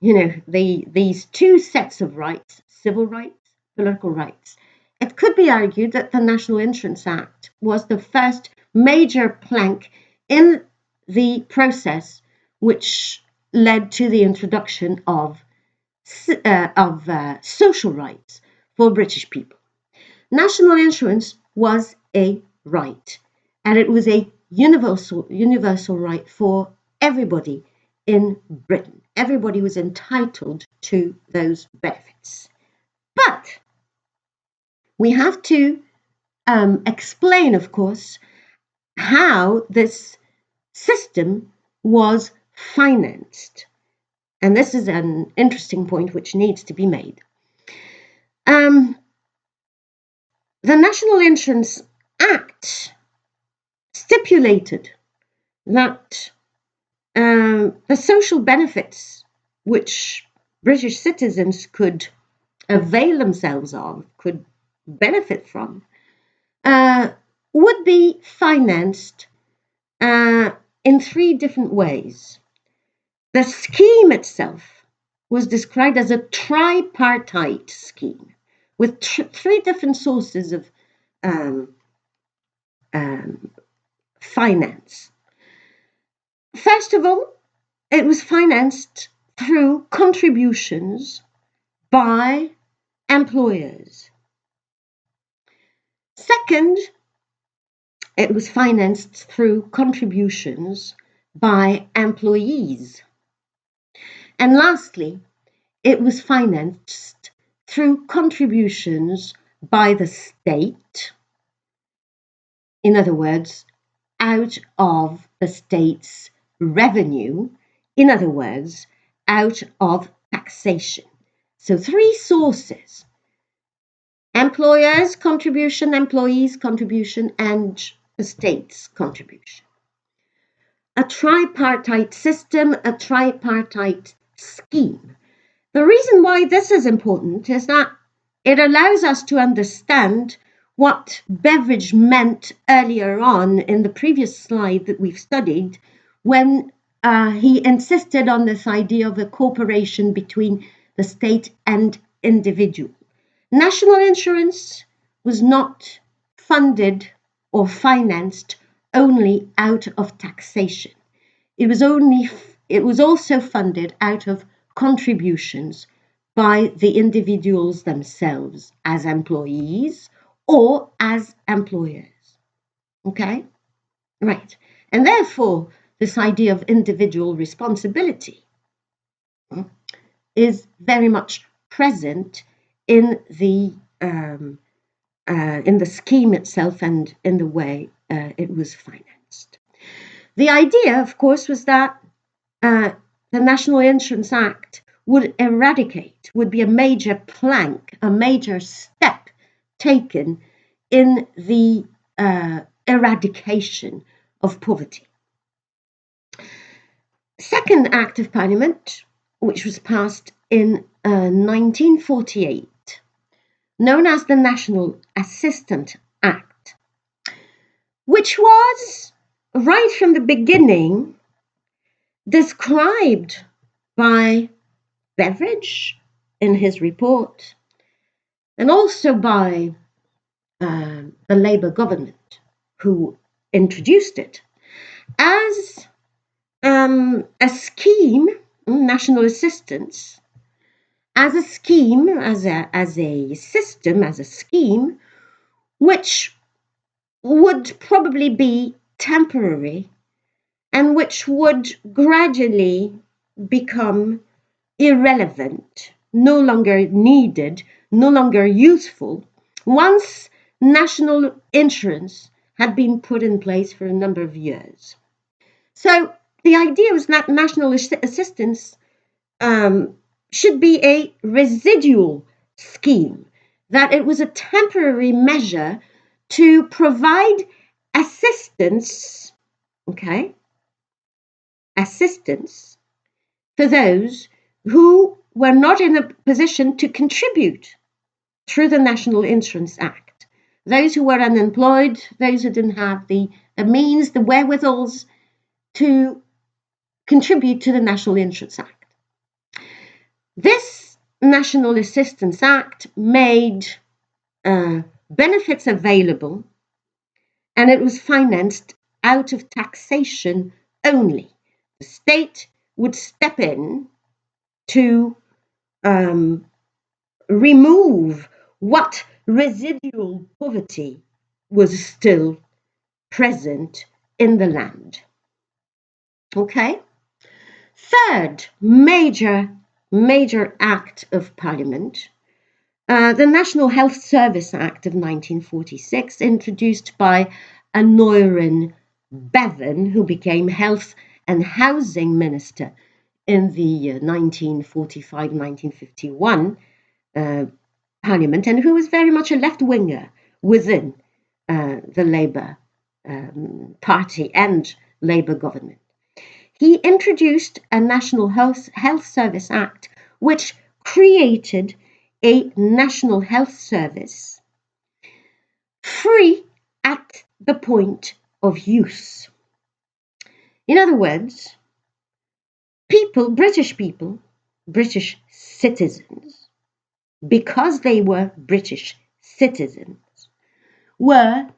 these two sets of rights, civil rights, political rights, it could be argued that the National Insurance Act was the first major plank in the process which led to the introduction of social rights for British people. National insurance was a right, and it was a universal right for everybody in Britain. Everybody was entitled to those benefits. But we have to explain, of course, how this system was financed. And this is an interesting point which needs to be made. The National Insurance Act stipulated that the social benefits which British citizens could avail themselves of, could benefit from, would be financed in three different ways. The scheme itself was described as a tripartite scheme with three different sources of finance. First of all, it was financed through contributions by employers. Second, it was financed through contributions by employees. And lastly, it was financed through contributions by the state, in other words, out of the state's revenue, in other words, out of taxation. So three sources: employers' contribution, employees' contribution, and the state's contribution. A tripartite system, a tripartite scheme. The reason why this is important is that it allows us to understand what Beveridge meant earlier on in the previous slide that we've studied when he insisted on this idea of a cooperation between the state and individual. National insurance was not funded or financed only out of taxation. It was also funded out of contributions by the individuals themselves as employees or as employers. Okay? Right. And therefore, this idea of individual responsibility is very much present in the scheme itself and in the way it was financed. The idea, of course, was that the National Insurance Act would eradicate, would be a major plank, a major step taken in the eradication of poverty. Second Act of Parliament, which was passed in 1948, known as the National Assistance Act, which was right from the beginning described by Beveridge in his report, and also by the Labour government, who introduced it, as a scheme, national assistance, as a scheme, as a system, as a scheme, which would probably be temporary and which would gradually become irrelevant, no longer needed, no longer useful, once national insurance had been put in place for a number of years. So the idea was that national assistance should be a residual scheme, that it was a temporary measure to provide assistance, assistance for those who were not in a position to contribute through the National Insurance Act. Those who were unemployed, those who didn't have the means, the wherewithals to contribute to the National Insurance Act. This National Assistance Act made benefits available, and it was financed out of taxation only. The state would step in to remove what residual poverty was still present in the land. Okay? Third major act of Parliament, the National Health Service Act of 1946, introduced by Aneurin Bevan, who became Health and Housing Minister in the 1945-1951 Parliament, and who was very much a left-winger within the Labour Party and Labour government. He introduced a National Health Service Act, which created a national health service free at the point of use. In other words, British citizens, because they were British citizens, were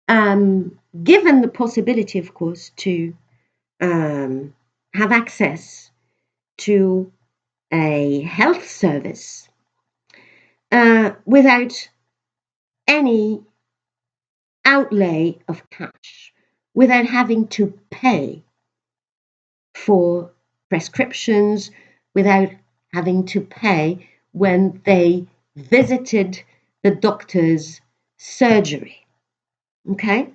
given the possibility, of course, to have access to a health service without any outlay of cash, without having to pay for prescriptions, without having to pay when they visited the doctor's surgery. Okay?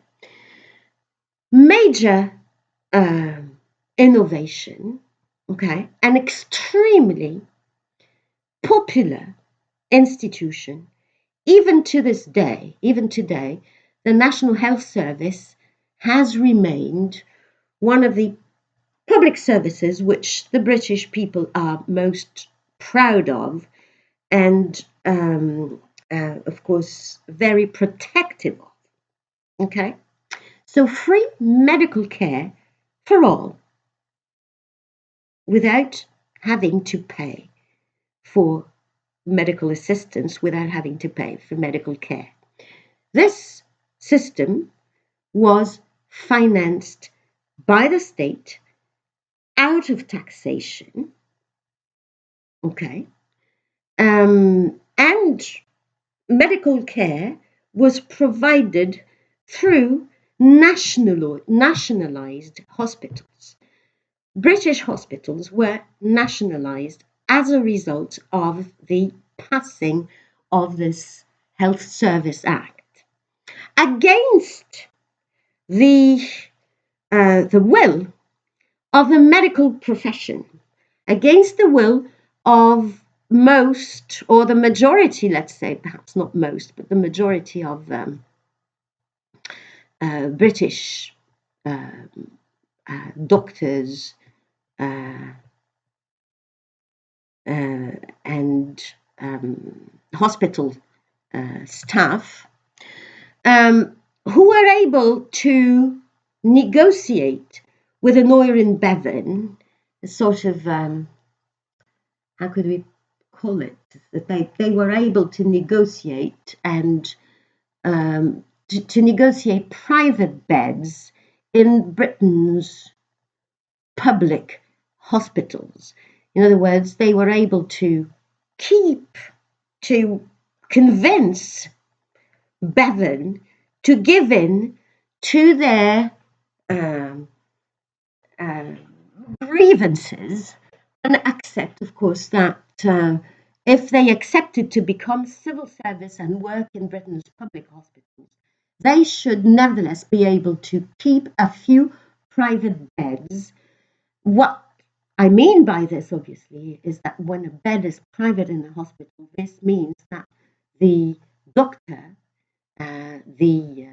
Major innovation, an extremely popular institution. Even today, the National Health Service has remained one of the public services which the British people are most proud of, and of course very protective of. Okay? So free medical care for all, without having to pay for medical assistance, without having to pay for medical care. This system was financed by the state out of taxation, and medical care was provided through nationalized hospitals. British hospitals were nationalized as a result of the passing of this Health Service Act, against the will of the medical profession, against the will of most, or the majority, let's say, perhaps not most, but the majority of British doctors and hospital staff who were able to negotiate with Aneurin Bevan, a sort of, how could we call it? That they were able to negotiate and to negotiate private beds in Britain's public hospitals. In other words, they were able to convince Bevan to give in to their grievances and accept, of course, that if they accepted to become civil service and work in Britain's public hospitals, they should nevertheless be able to keep a few private beds. What I mean by this, obviously, is that when a bed is private in a hospital, this means that the doctor, the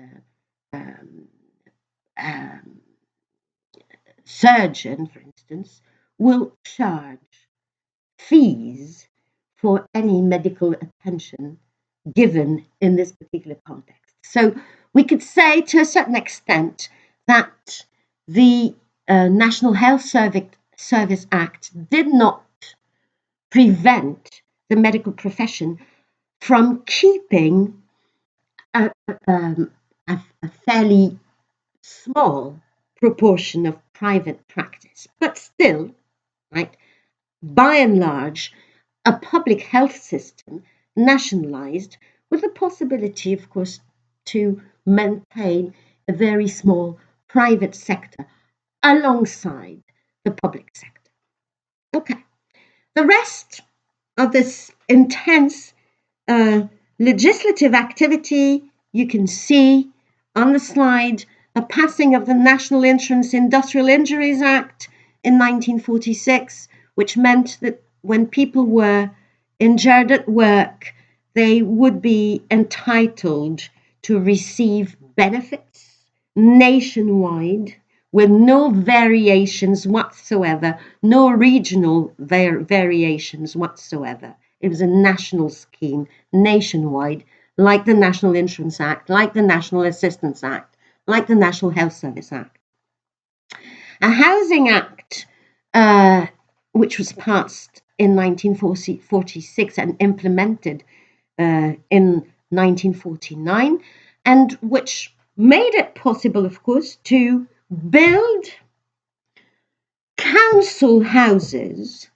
surgeon, for instance, will charge fees for any medical attention given in this particular context. So we could say to a certain extent that the National Health Service Act did not prevent the medical profession from keeping a fairly small proportion of private practice, but still, right, by and large, a public health system nationalized with the possibility, of course, to maintain a very small private sector alongside the public sector. Okay, the rest of this intense legislative activity you can see on the slide: the passing of the National Insurance Industrial Injuries Act in 1946, which meant that when people were injured at work, they would be entitled to receive benefits nationwide with no variations whatsoever, no regional variations whatsoever. It was a national scheme, nationwide, like the National Insurance Act, like the National Assistance Act, like the National Health Service Act. A Housing Act, which was passed in 1946 and implemented in 1949, and which made it possible, of course, to build council houses,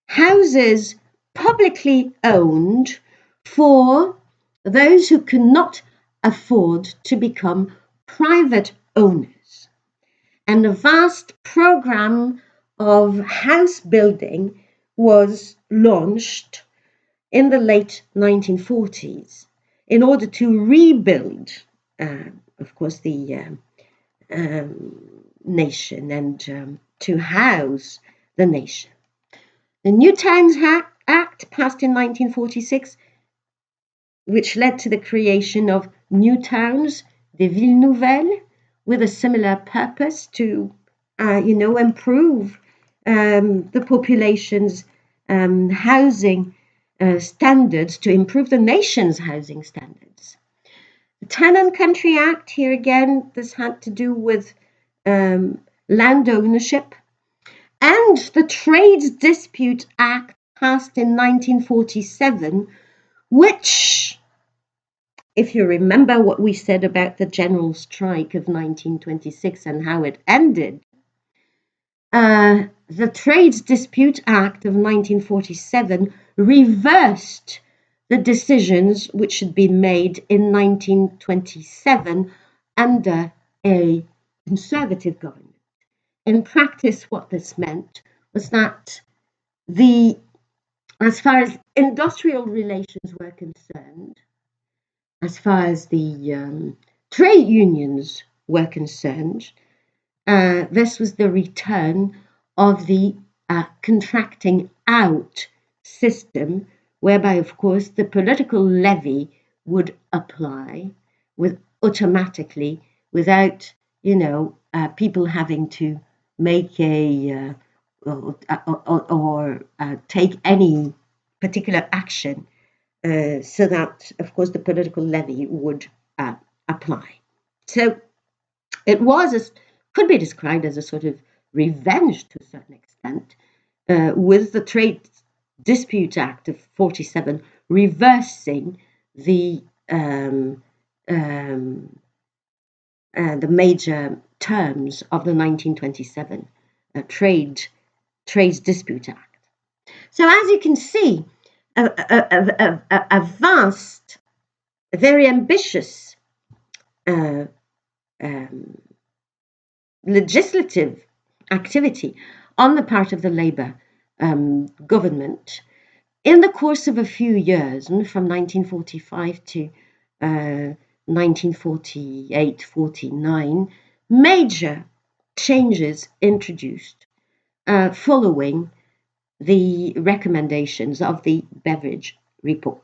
houses publicly owned for those who cannot afford to become private owners. And a vast program of house building was launched in the late 1940s in order to rebuild, of course, the nation and to house the nation. The New Towns Act, passed in 1946, which led to the creation of new towns, des villes nouvelles, with a similar purpose to, improve the population's housing standards, to improve the nation's housing standards. The Town and Country Act, here again, this had to do with land ownership. And the Trades Dispute Act, passed in 1947, which, if you remember what we said about the general strike of 1926 and how it ended, the Trades Dispute Act of 1947 reversed the decisions which had been made in 1927 under a Conservative government. In practice, what this meant was that as far as industrial relations were concerned, as far as the trade unions were concerned, this was the return of the contracting out system whereby, of course, the political levy would apply with automatically without, people having to make or take any particular action, so that, of course, the political levy would apply. So it could be described as a sort of revenge to a certain extent, with the Trade Dispute Act of 47 reversing the major terms of the 1927 Trade Dispute Act. So as you can see, a vast, very ambitious legislative activity on the part of the Labour government in the course of a few years, from 1945 to 1948-49, major changes introduced following the recommendations of the Beveridge report.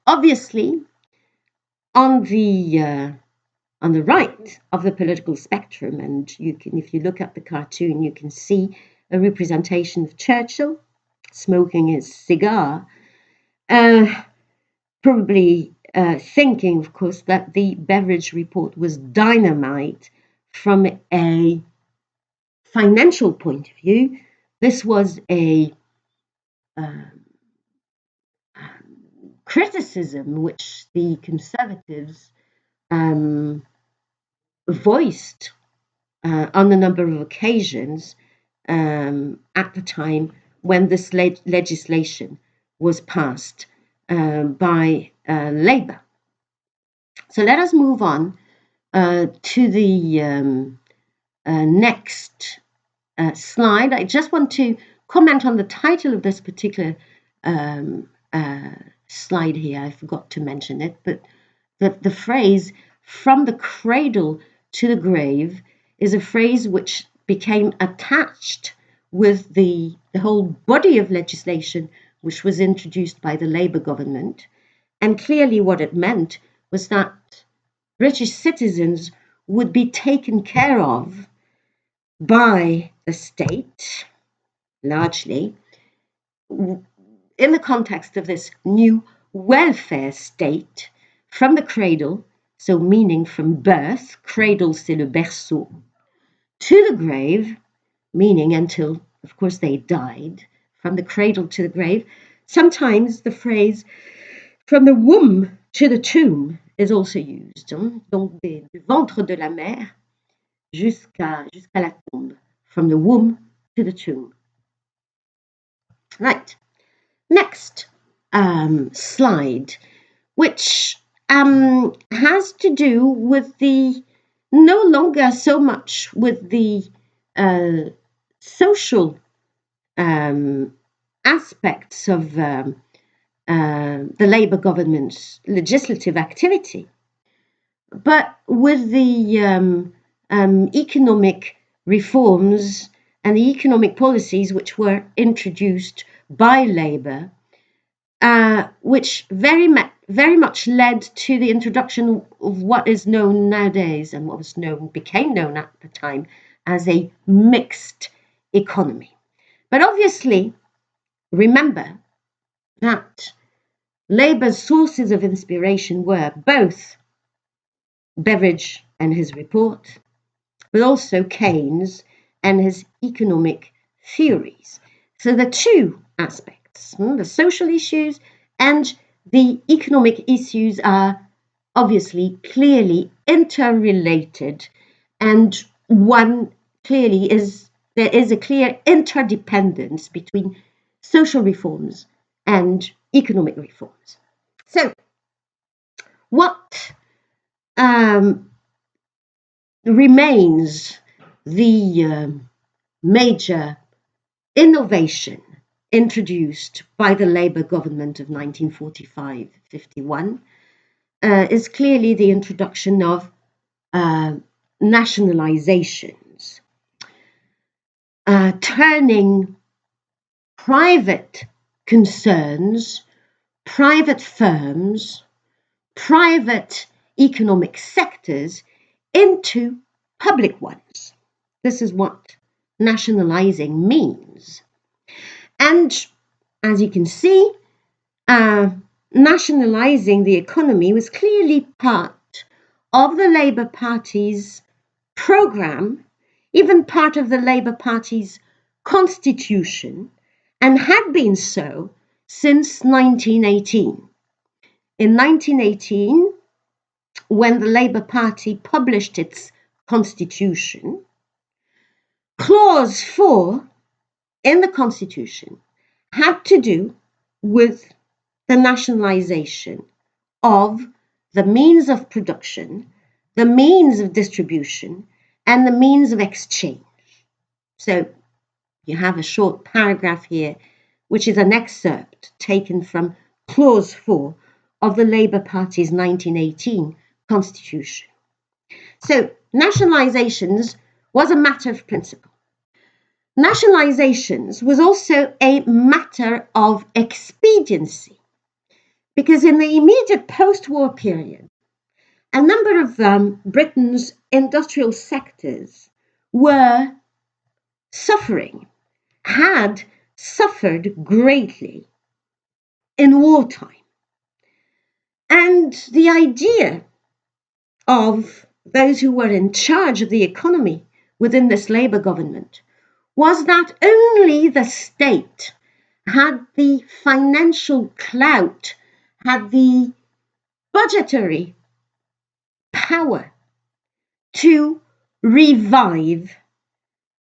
Obviously, on the right of the political spectrum, and if you look at the cartoon, you can see a representation of Churchill smoking his cigar, probably thinking, of course, that the Beveridge report was dynamite from a financial point of view. This was a criticism which the Conservatives voiced on a number of occasions at the time when this legislation was passed by Labour. So let us move on to the next slide. I just want to comment on the title of this particular slide here. I forgot to mention it, but the phrase "from the cradle to the grave" is a phrase which became attached with the whole body of legislation which was introduced by the Labour government. And clearly what it meant was that British citizens would be taken care of by the state, largely, in the context of this new welfare state, from the cradle, so meaning from birth, cradle c'est le berceau, to the grave, meaning until, of course, they died, from the cradle to the grave. Sometimes the phrase from the womb to the tomb is also used. Donc, du ventre de la mère jusqu'à la tombe, from the womb to the tomb. Right. Next slide, which has to do with no longer so much with the social aspects of the Labour government's legislative activity, but with the economic reforms and the economic policies which were introduced by Labour, which very much led to the introduction of what is known nowadays, and what became known at the time, as a mixed economy. But obviously, remember that Labour's sources of inspiration were both Beveridge and his report, but also Keynes and his economic theories. So the two aspects, the social issues and the economic issues, are obviously clearly interrelated, and there is a clear interdependence between social reforms and economic reforms. So what remains the major innovation introduced by the Labour government of 1945-51 is clearly the introduction of nationalizations, turning private concerns, private firms, private economic sectors into public ones. This is what nationalizing means. And as you can see, nationalizing the economy was clearly part of the Labour Party's program, even part of the Labour Party's constitution, and had been so since 1918. In 1918, when the Labour Party published its constitution, Clause 4 in the constitution had to do with the nationalization of the means of production, the means of distribution, and the means of exchange. So you have a short paragraph here, which is an excerpt taken from Clause 4 of the Labour Party's 1918 constitution. So nationalizations was a matter of principle. Nationalizations was also a matter of expediency, because in the immediate post-war period, a number of Britain's industrial sectors were suffering, had suffered greatly in wartime. And the idea of those who were in charge of the economy within this Labour government was that only the state had the financial clout, had the budgetary power to revive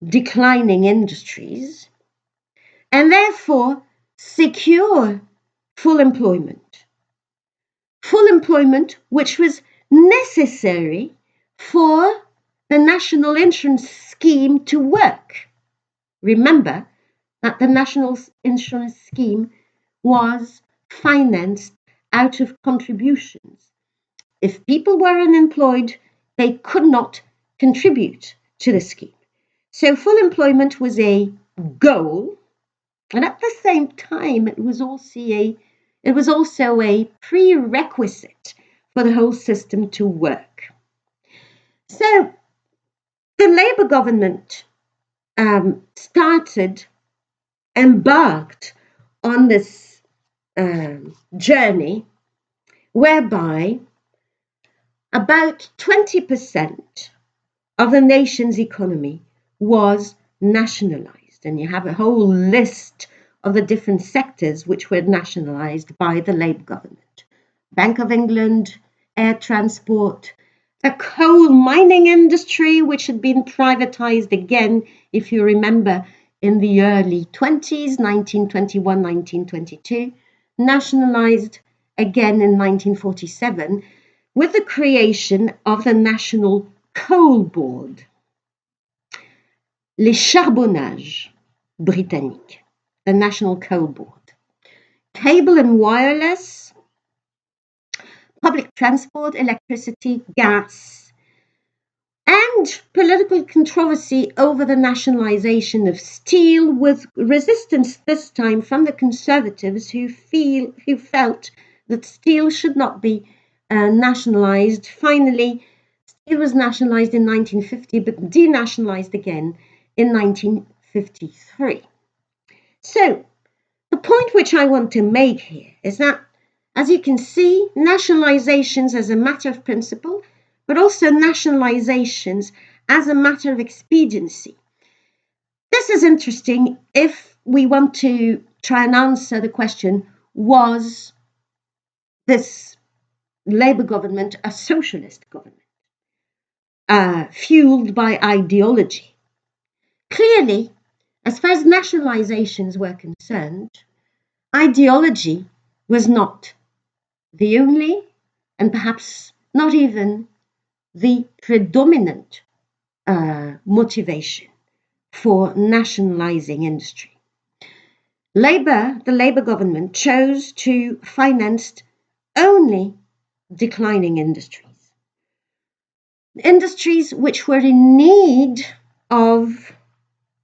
declining industries and therefore secure full employment. Full employment which was necessary for the national insurance scheme to work. Remember that the national insurance scheme was financed out of contributions. If people were unemployed, they could not contribute to the scheme. So full employment was a goal, and at the same time, it was also a prerequisite for the whole system to work. So the Labour government embarked on this journey whereby about 20% of the nation's economy was nationalized. And you have a whole list of the different sectors which were nationalized by the Labour government. Bank of England, air transport, the coal mining industry, which had been privatized again, if you remember, in the early 20s, 1921, 1922, nationalized again in 1947 with the creation of the National Coal Board, les charbonnages britanniques, the National Coal Board. Cable and wireless, public transport, electricity, gas, and political controversy over the nationalization of steel, with resistance this time from the Conservatives who felt that steel should not be nationalized. Finally, steel was nationalized in 1950, but denationalized again in 1953. So, the point which I want to make here is that, as you can see, nationalizations as a matter of principle, but also nationalizations as a matter of expediency. This is interesting if we want to try and answer the question, was this Labour government a socialist government, fueled by ideology? Clearly, as far as nationalizations were concerned, ideology was not the only, and perhaps not even the predominant motivation for nationalizing industry. The Labour government chose to finance only declining industries which were in need of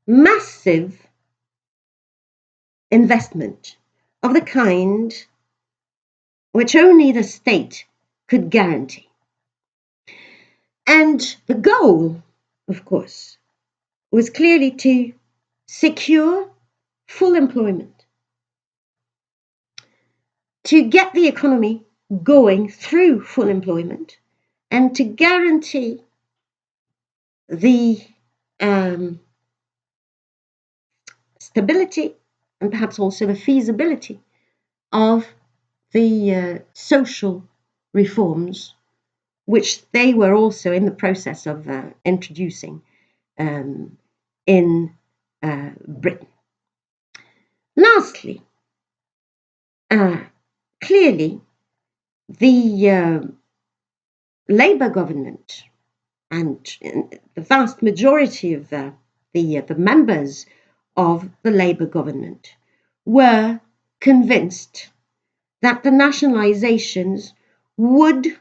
massive investment of the kind which only the state could guarantee. And the goal, of course, was clearly to secure full employment, to get the economy going through full employment, and to guarantee the stability and perhaps also the feasibility of the social reforms which they were also in the process of introducing in Britain. Lastly, clearly the Labour government and the vast majority of the members of the Labour government were convinced that the nationalisations would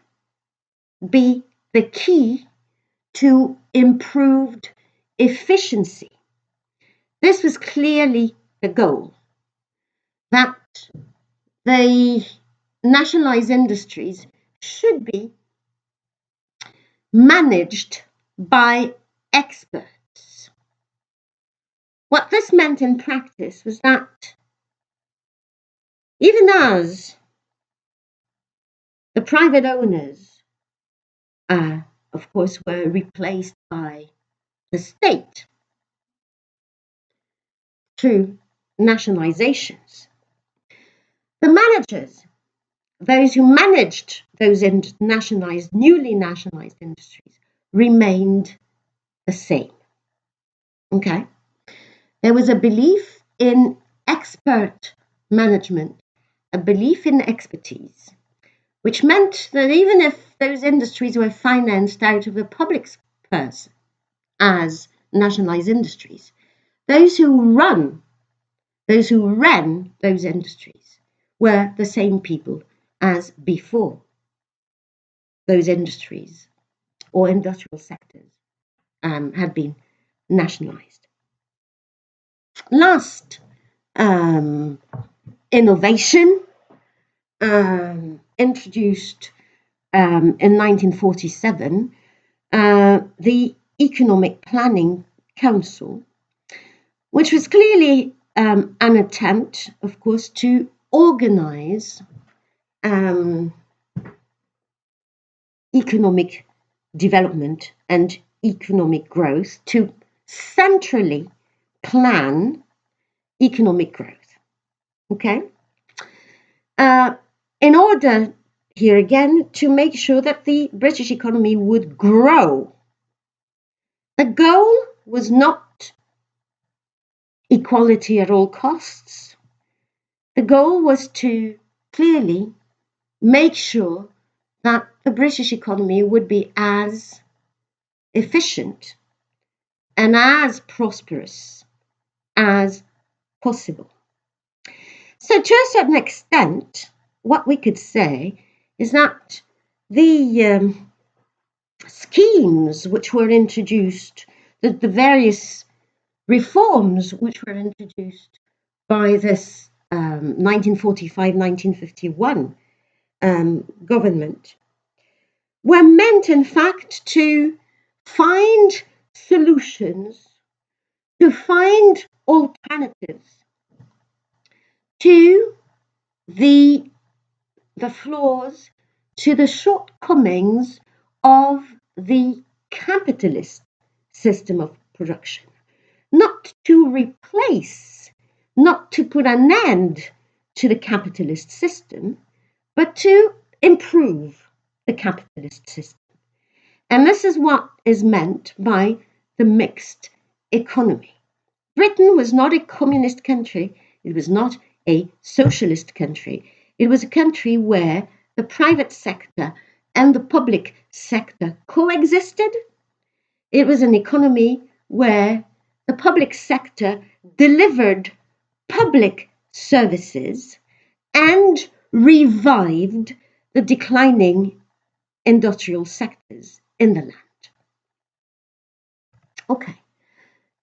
be the key to improved efficiency. This was clearly the goal, that the nationalised industries should be managed by experts. What this meant in practice was that even as the private owners, of course, were replaced by the state through nationalizations, the managers, those who managed those newly nationalized industries, remained the same. Okay? There was a belief in expert management, a belief in expertise, which meant that even if those industries were financed out of the public's purse as nationalized industries, those who ran those industries were the same people as before those industries or industrial sectors had been nationalized. Last innovation introduced in 1947, the Economic Planning Council, which was clearly an attempt, of course, to organize economic development and economic growth, to centrally plan economic growth. Okay? In order, here again, to make sure that the British economy would grow. The goal was not equality at all costs. The goal was to clearly make sure that the British economy would be as efficient and as prosperous as possible. So to a certain extent, what we could say is that the schemes which were introduced, the various reforms which were introduced by this 1945-1951 government, were meant, in fact, to find solutions, to find alternatives to the flaws, to the shortcomings of the capitalist system of production. Not to replace, not to put an end to the capitalist system, but to improve the capitalist system. And this is what is meant by the mixed economy. Britain was not a communist country. It was not a socialist country. It was a country where the private sector and the public sector coexisted. It was an economy where the public sector delivered public services and revived the declining industrial sectors in the land. Okay,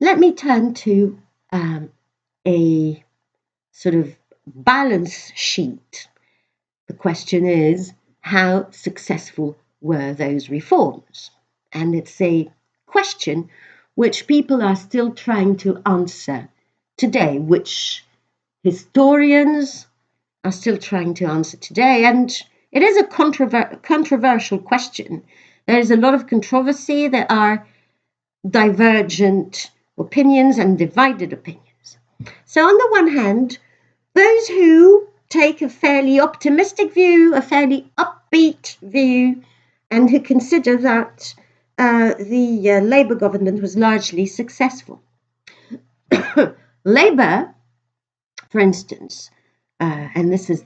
let me turn to a sort of balance sheet. The question is, how successful were those reforms? And it's a question which people are still trying to answer today, which historians are still trying to answer today. And it is a controversial question. There is a lot of controversy. There are divergent opinions and divided opinions. So on the one hand, those who take a fairly optimistic view, a fairly upbeat view, and who consider that the Labour government was largely successful. Labour, for instance, and this is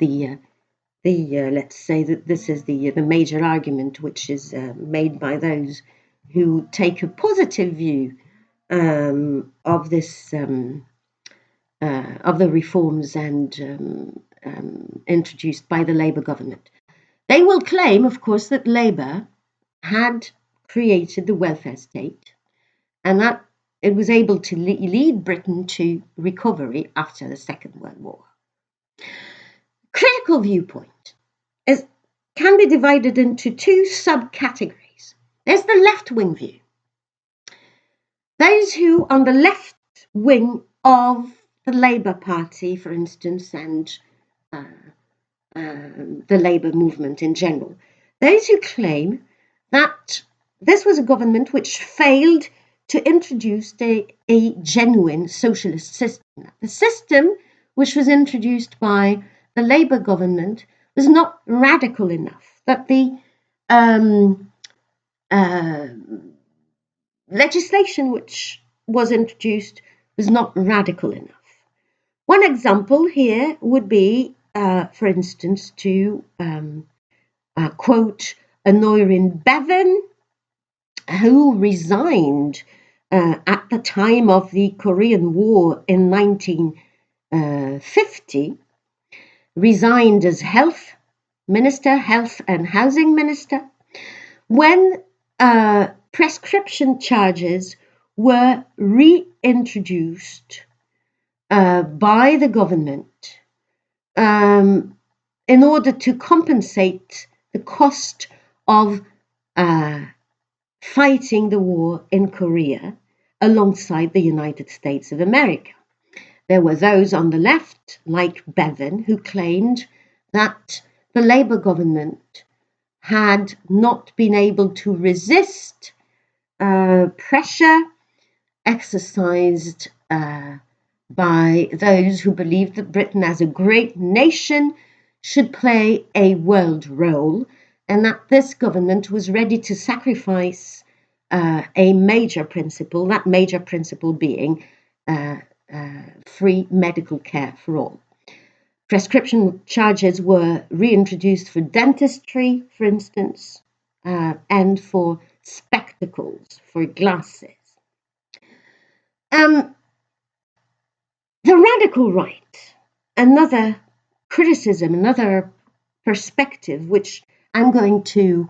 let's say that this is the major argument which is made by those who take a positive view of this of the reforms and introduced by the Labour government. They will claim, of course, that Labour had created the welfare state and that it was able to lead Britain to recovery after the Second World War. Critical viewpoint can be divided into two subcategories. There's the left-wing view. Those who, on the left wing of the Labour Party, for instance, and the Labour movement in general, those who claim that this was a government which failed to introduce a genuine socialist system. The system which was introduced by the Labour government was not radical enough, that the legislation which was introduced was not radical enough. One example here would be, for instance, to quote Aneurin Bevan, who resigned at the time of the Korean War in 1950, resigned as health and housing minister, when prescription charges were reintroduced by the government in order to compensate the cost of fighting the war in Korea alongside the United States of America. There were those on the left, like Bevan, who claimed that the Labour government had not been able to resist pressure exercised by those who believed that Britain, as a great nation, should play a world role, and that this government was ready to sacrifice a major principle, that major principle being free medical care for all. Prescription charges were reintroduced for dentistry, for instance, and for spectacles, for glasses. The radical right, another criticism, another perspective, which I'm going to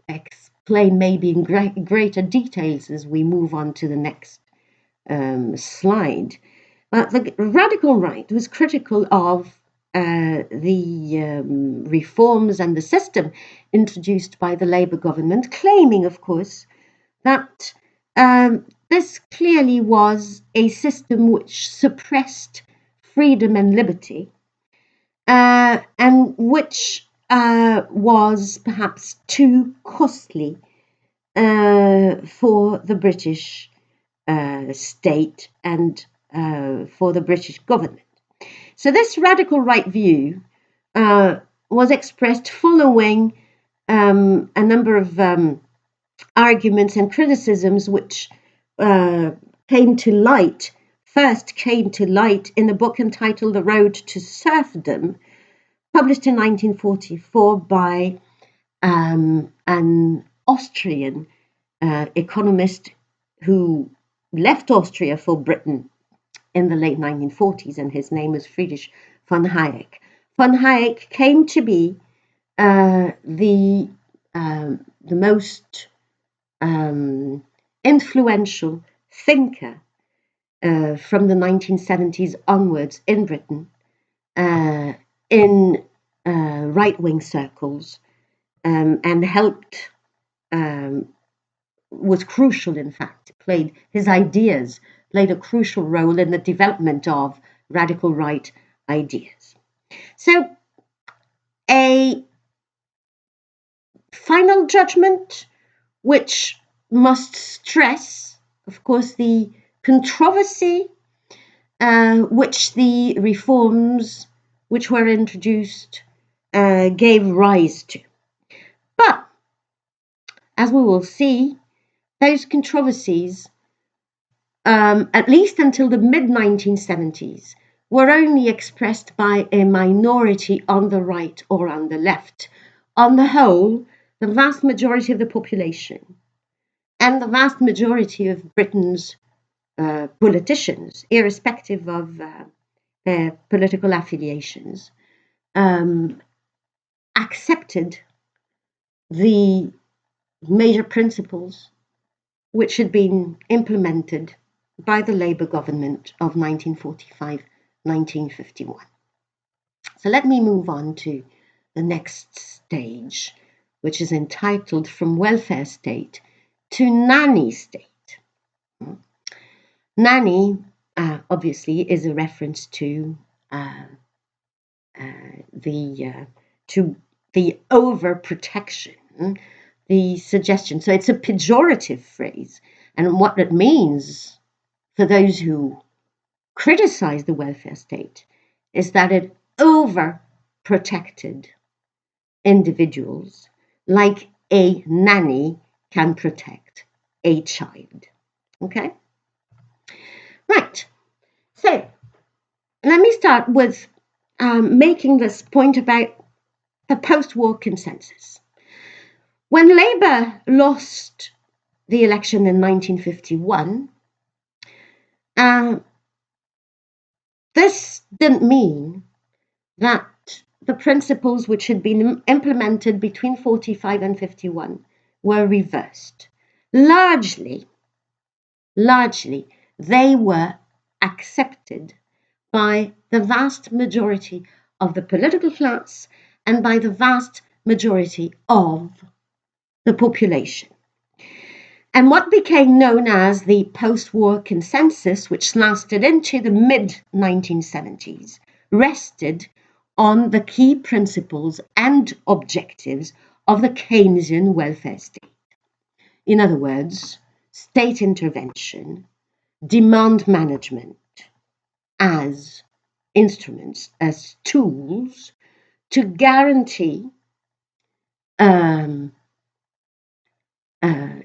explain maybe in greater details as we move on to the next slide. The radical right was critical of the reforms and the system introduced by the Labour government, claiming, of course, that this clearly was a system which suppressed freedom and liberty, and which was perhaps too costly for the British state and for the British government. So this radical right view was expressed following a number of arguments and criticisms which came to light in a book entitled The Road to Serfdom, published in 1944 by an Austrian economist who left Austria for Britain in the late 1940s, and his name was Friedrich von Hayek. Von Hayek came to be the most influential thinker from the 1970s onwards in Britain, in right-wing circles, and helped, was crucial, in fact, his ideas played a crucial role in the development of radical right ideas. So a final judgment which must stress, of course, the controversy which the reforms which were introduced gave rise to. But, as we will see, those controversies, at least until the mid-1970s, were only expressed by a minority on the right or on the left. On the whole, the vast majority of the population and the vast majority of Britain's politicians, irrespective of their political affiliations, accepted the major principles which had been implemented by the Labour government of 1945-1951. So let me move on to the next stage, which is entitled From Welfare State to Nanny State. Nanny, obviously, is a reference to the overprotection, the suggestion. So it's a pejorative phrase, and what it means for those who criticize the welfare state is that it overprotected individuals like a nanny can protect a child. Okay? Right. So let me start with making this point about the post-war consensus. When Labour lost the election in 1951, this didn't mean that the principles which had been implemented between 45 and 51 were reversed. Largely, they were accepted by the vast majority of the political class and by the vast majority of the population. And what became known as the post-war consensus, which lasted into the mid-1970s, rested on the key principles and objectives of the Keynesian welfare state. In other words, state intervention, demand management as instruments, as tools to guarantee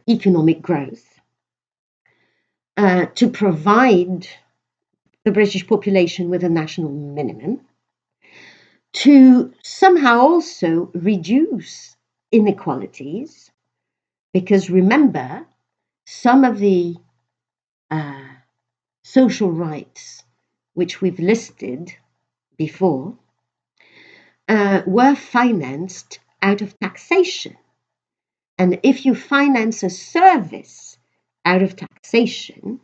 economic growth, to provide the British population with a national minimum, to somehow also reduce inequalities, because remember, some of the social rights which we've listed before were financed out of taxation. And if you finance a service out of taxation,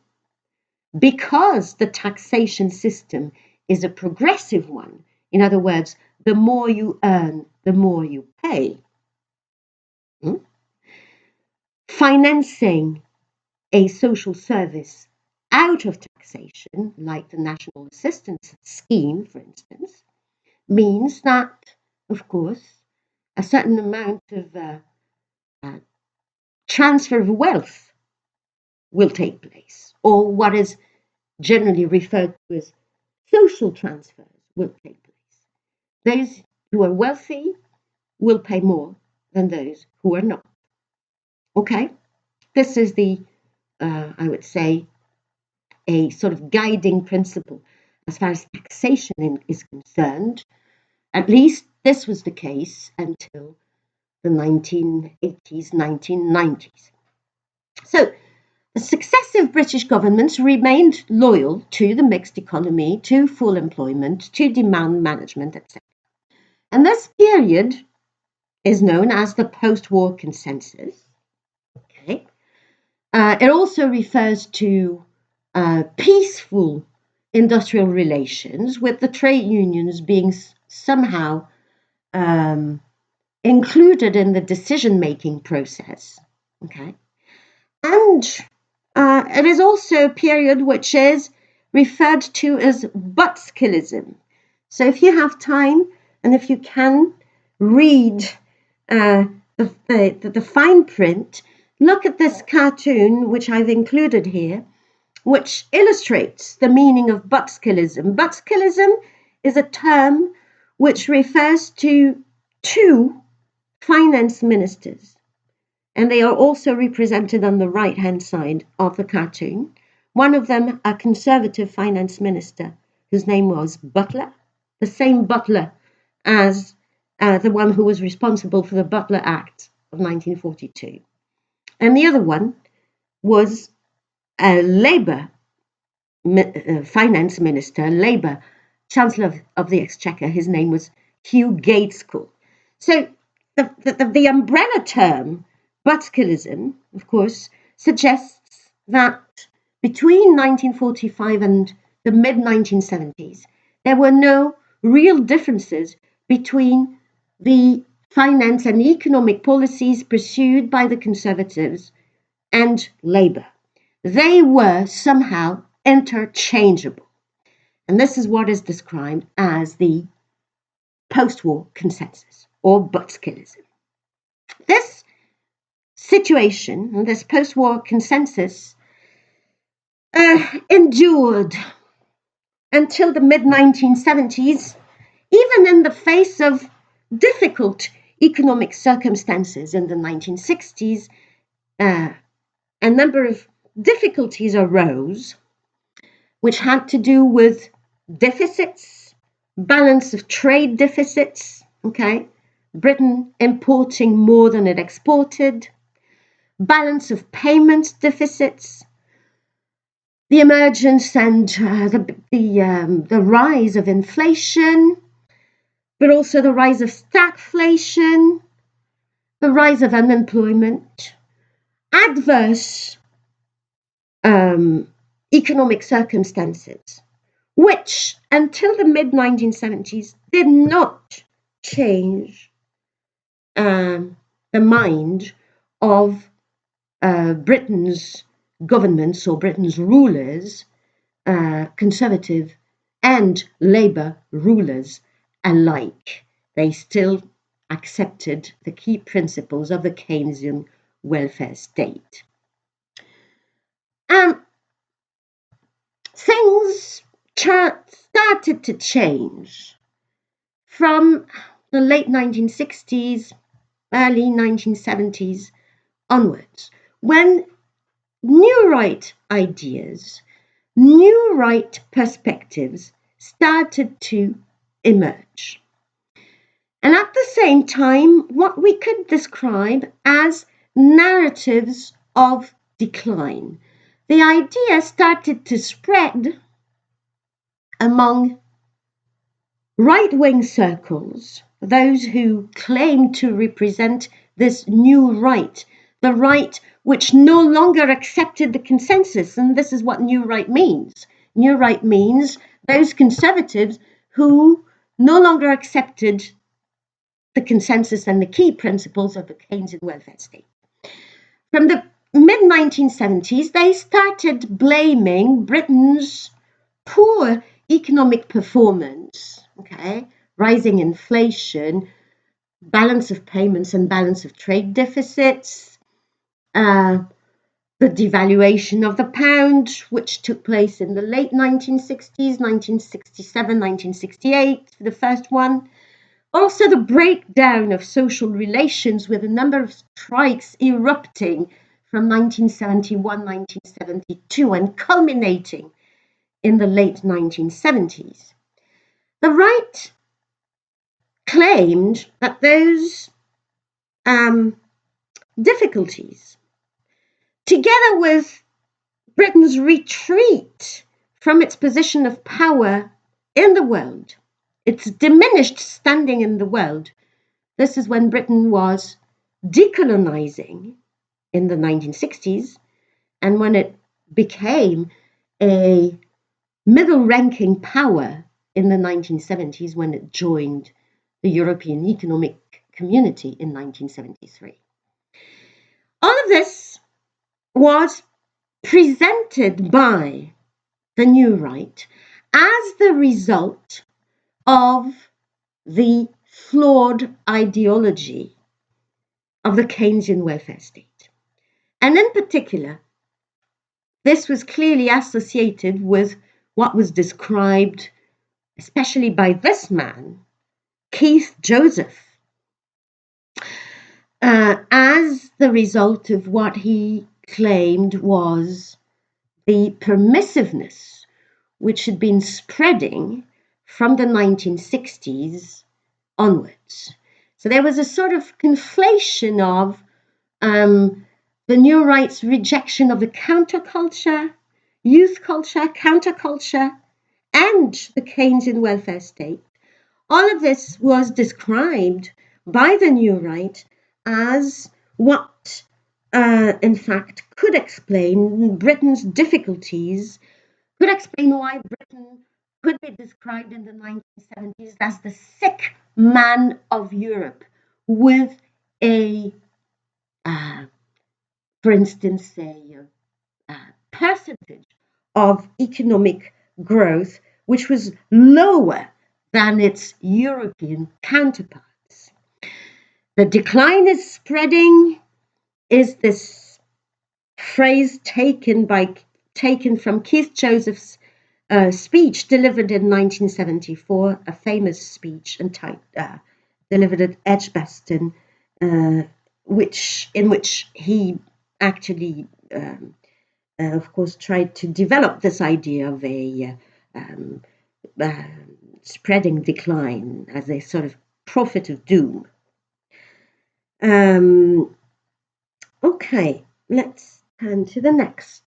because the taxation system is a progressive one, in other words, the more you earn, the more you pay, financing a social service out of taxation, like the National Assistance Scheme, for instance, means that, of course, a certain amount of transfer of wealth will take place, or what is generally referred to as social transfers will take place. Those who are wealthy will pay more than those who are not. Okay? This is the, I would say, a sort of guiding principle as far as taxation is concerned. At least this was the case until the 1980s, 1990s. So the successive British governments remained loyal to the mixed economy, to full employment, to demand management, etc. And this period is known as the post-war consensus. Okay. It also refers to peaceful industrial relations, with the trade unions being somehow included in the decision-making process. Okay, and it is also a period which is referred to as Butskillism. So if you have time and if you can read the fine print, look at this cartoon which I've included here, which illustrates the meaning of Butskillism. Butskillism is a term which refers to two finance ministers, and they are also represented on the right-hand side of the cartoon. One of them, a conservative finance minister, whose name was Butler, the same Butler as the one who was responsible for the Butler Act of 1942. And the other one was a Labour finance minister, Labour Chancellor of the Exchequer. His name was Hugh Gaitskell. So the umbrella term, Butskillism, of course, suggests that between 1945 and the mid-1970s, there were no real differences between the finance and economic policies pursued by the Conservatives and Labour. They were somehow interchangeable. And this is what is described as the post-war consensus, or Butskillism. This situation, this post-war consensus, endured until the mid-1970s, even in the face of difficult economic circumstances. In the 1960s, a number of difficulties arose, which had to do with deficits, balance of trade deficits, okay, Britain importing more than it exported, balance of payments deficits, the emergence and the rise of inflation, but also the rise of stagflation, the rise of unemployment, adverse economic circumstances, which until the mid-1970s did not change the mind of Britain's governments or Britain's rulers, Conservative and Labour rulers alike. They still accepted the key principles of the Keynesian welfare state. Things started to change from the late 1960s, early 1970s onwards, when new right ideas, new right perspectives started to emerge. And at the same time, what we could describe as narratives of decline. The idea started to spread among right-wing circles, those who claimed to represent this new right, the right which no longer accepted the consensus. And this is what new right means. New right means those conservatives who no longer accepted the consensus and the key principles of the Keynesian welfare state. From the mid-1970s, they started blaming Britain's poor economic performance, okay, rising inflation, balance of payments and balance of trade deficits, the devaluation of the pound, which took place in the late 1960s, 1967, 1968, the first one. Also the breakdown of social relations, with a number of strikes erupting from 1971, 1972, and culminating in the late 1970s. The right claimed that those difficulties, together with Britain's retreat from its position of power in the world, its diminished standing in the world, this is when Britain was decolonizing in the 1960s, and when it became a middle-ranking power in the 1970s when it joined the European Economic Community in 1973. All of this was presented by the New Right as the result of the flawed ideology of the Keynesian welfare state. And in particular, this was clearly associated with what was described, especially by this man, Keith Joseph, as the result of what he claimed was the permissiveness which had been spreading from the 1960s onwards. So there was a sort of conflation of the New Right's rejection of the counterculture, youth culture, counterculture, and the Keynesian welfare state. All of this was described by the New Right as what, in fact, could explain Britain's difficulties, could explain why Britain could be described in the 1970s as the sick man of Europe, with a, for instance, a percentage of economic growth which was lower than its European counterparts. The decline is spreading is this phrase taken from Keith Joseph's speech delivered in 1974, a famous speech delivered at Edgbaston, in which he actually, of course, tried to develop this idea of a spreading decline as a sort of prophet of doom. Okay, let's turn to the next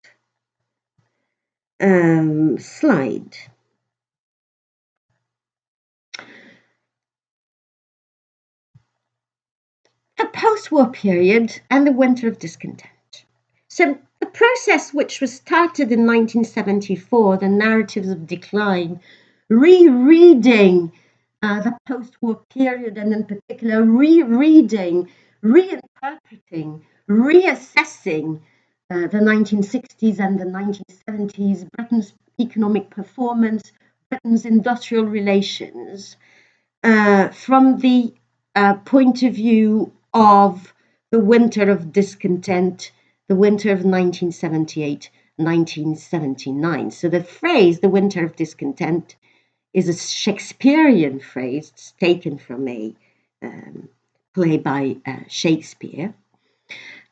slide. The post-war period and the winter of discontent. So the process which was started in 1974, the narratives of decline, rereading the post-war period, and in particular rereading, reinterpreting, reassessing the 1960s and the 1970s, Britain's economic performance, Britain's industrial relations, from the point of view of the winter of discontent, the winter of 1978, 1979. So the phrase, the winter of discontent, is a Shakespearean phrase. It's taken from a play by Shakespeare.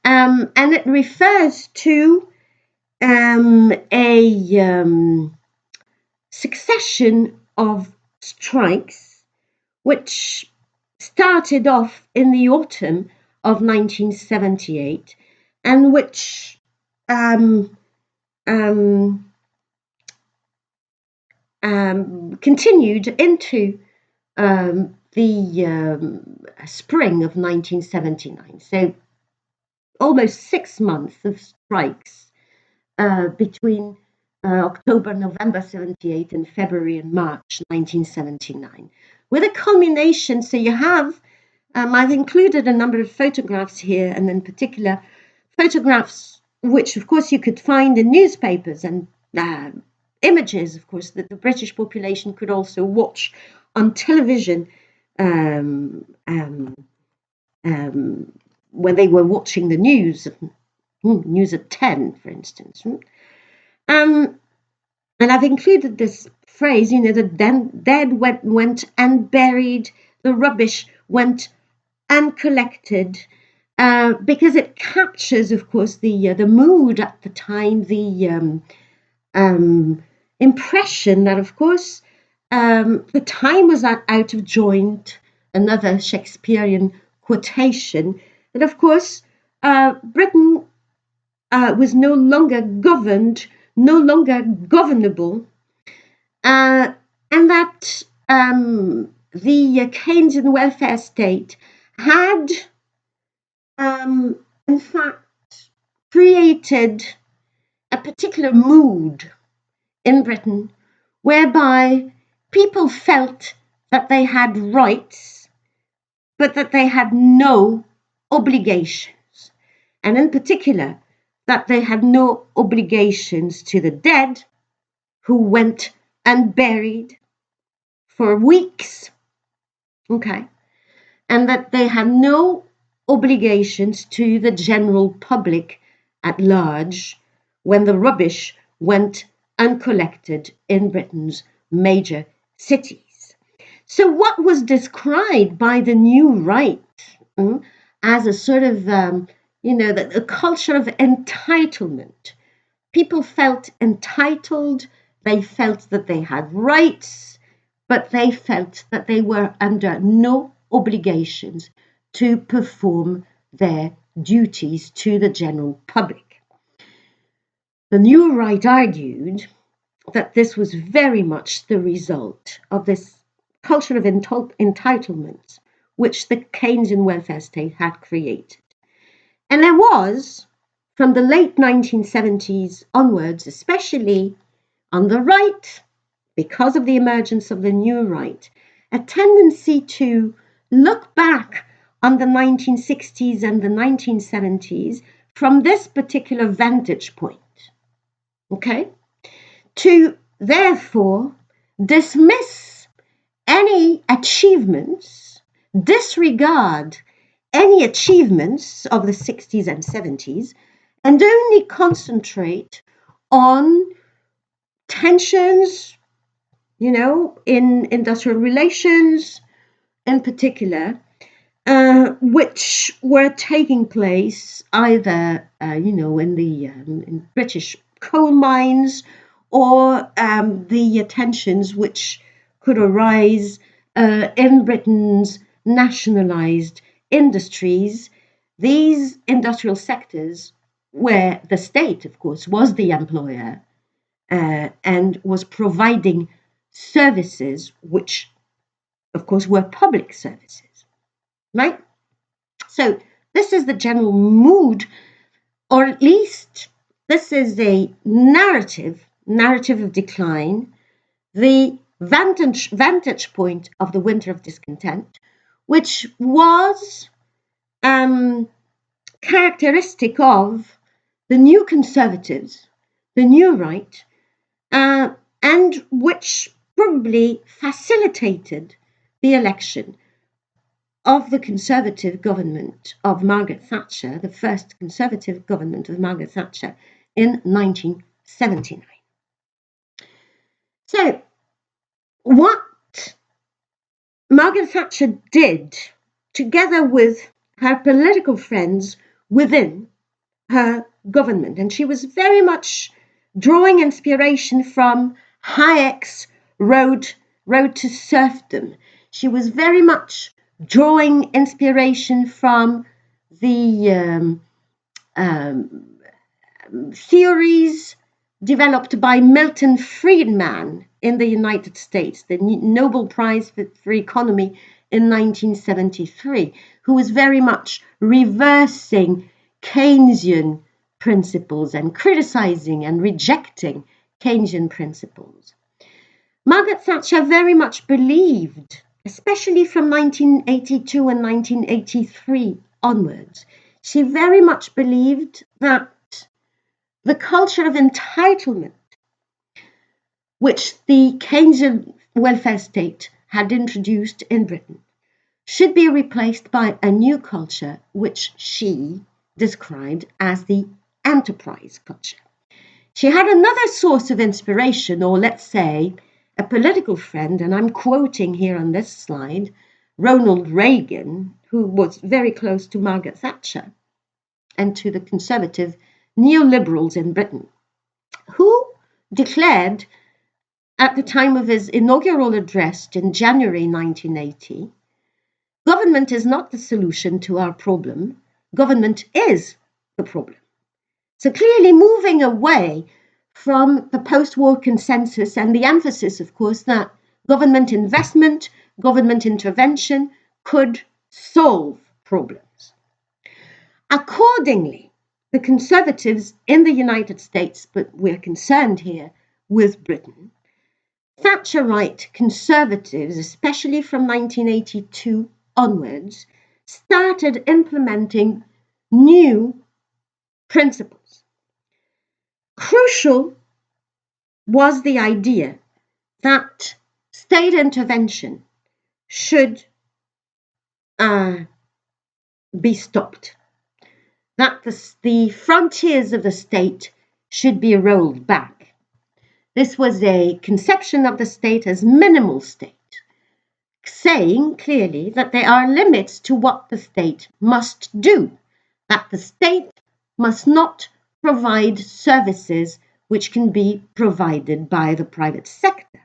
And it refers to a succession of strikes which started off in the autumn of 1978 and which continued into the spring of 1979. So almost 6 months of strikes between October, November 78 and February and March 1979. With a culmination, so you have, I've included a number of photographs here, and in particular photographs which of course you could find in newspapers, and images, of course, that the British population could also watch on television when they were watching the news at 10, for instance. And I've included this phrase, the dead went unburied, the rubbish went uncollected, because it captures, of course, the mood at the time, the impression that, of course, the time was out of joint, another Shakespearean quotation, that, of course, Britain was no longer governed, no longer governable, and that the Keynesian welfare state had, in fact, created a particular mood in Britain whereby people felt that they had rights, but that they had no obligations. And in particular, that they had no obligations to the dead who went unburied for weeks, okay, and that they had no obligations to the general public at large when the rubbish went uncollected in Britain's major cities. So what was described by the new right as a sort of, a culture of entitlement. People felt entitled, they felt that they had rights, but they felt that they were under no obligations to perform their duties to the general public. The new right argued that this was very much the result of this culture of entitlement which the Keynesian welfare state had created. And there was, from the late 1970s onwards, especially on the right, because of the emergence of the new right, a tendency to look back on the 1960s and the 1970s from this particular vantage point, okay? To therefore dismiss any achievements, disregard any achievements of the 60s and 70s, and only concentrate on tensions, in industrial relations in particular, which were taking place either, in British coal mines or the tensions which could arise in Britain's nationalised industries, these industrial sectors where the state, of course, was the employer and was providing services which, of course, were public services, right? So this is the general mood, or at least this is a narrative of decline, the vantage point of the winter of discontent, which was characteristic of the new conservatives, the new right, and which probably facilitated the election of the Conservative government of Margaret Thatcher, the first Conservative government of Margaret Thatcher in 1979. So, what Margaret Thatcher did, together with her political friends within her government, and she was very much drawing inspiration from Hayek's Road to Serfdom. She was very much drawing inspiration from the theories developed by Milton Friedman in the United States, the Nobel Prize for Economy in 1973, who was very much reversing Keynesian principles and criticizing and rejecting Keynesian principles. Margaret Thatcher very much believed, especially from 1982 and 1983 onwards, she very much believed that the culture of entitlement, which the Keynesian welfare state had introduced in Britain, should be replaced by a new culture which she described as the enterprise culture. She had another source of inspiration, or let's say a political friend, and I'm quoting here on this slide, Ronald Reagan, who was very close to Margaret Thatcher and to the conservative neoliberals in Britain, who declared at the time of his inaugural address in January 1980, government is not the solution to our problem, government is the problem. So clearly moving away from the post-war consensus and the emphasis, of course, that government investment, government intervention could solve problems. Accordingly, the Conservatives in the United States, but we're concerned here with Britain, Thatcherite conservatives, especially from 1982 onwards, started implementing new principles. Crucial was the idea that state intervention should be stopped, that the frontiers of the state should be rolled back. This was a conception of the state as minimal state, saying clearly that there are limits to what the state must do, that the state must not provide services which can be provided by the private sector,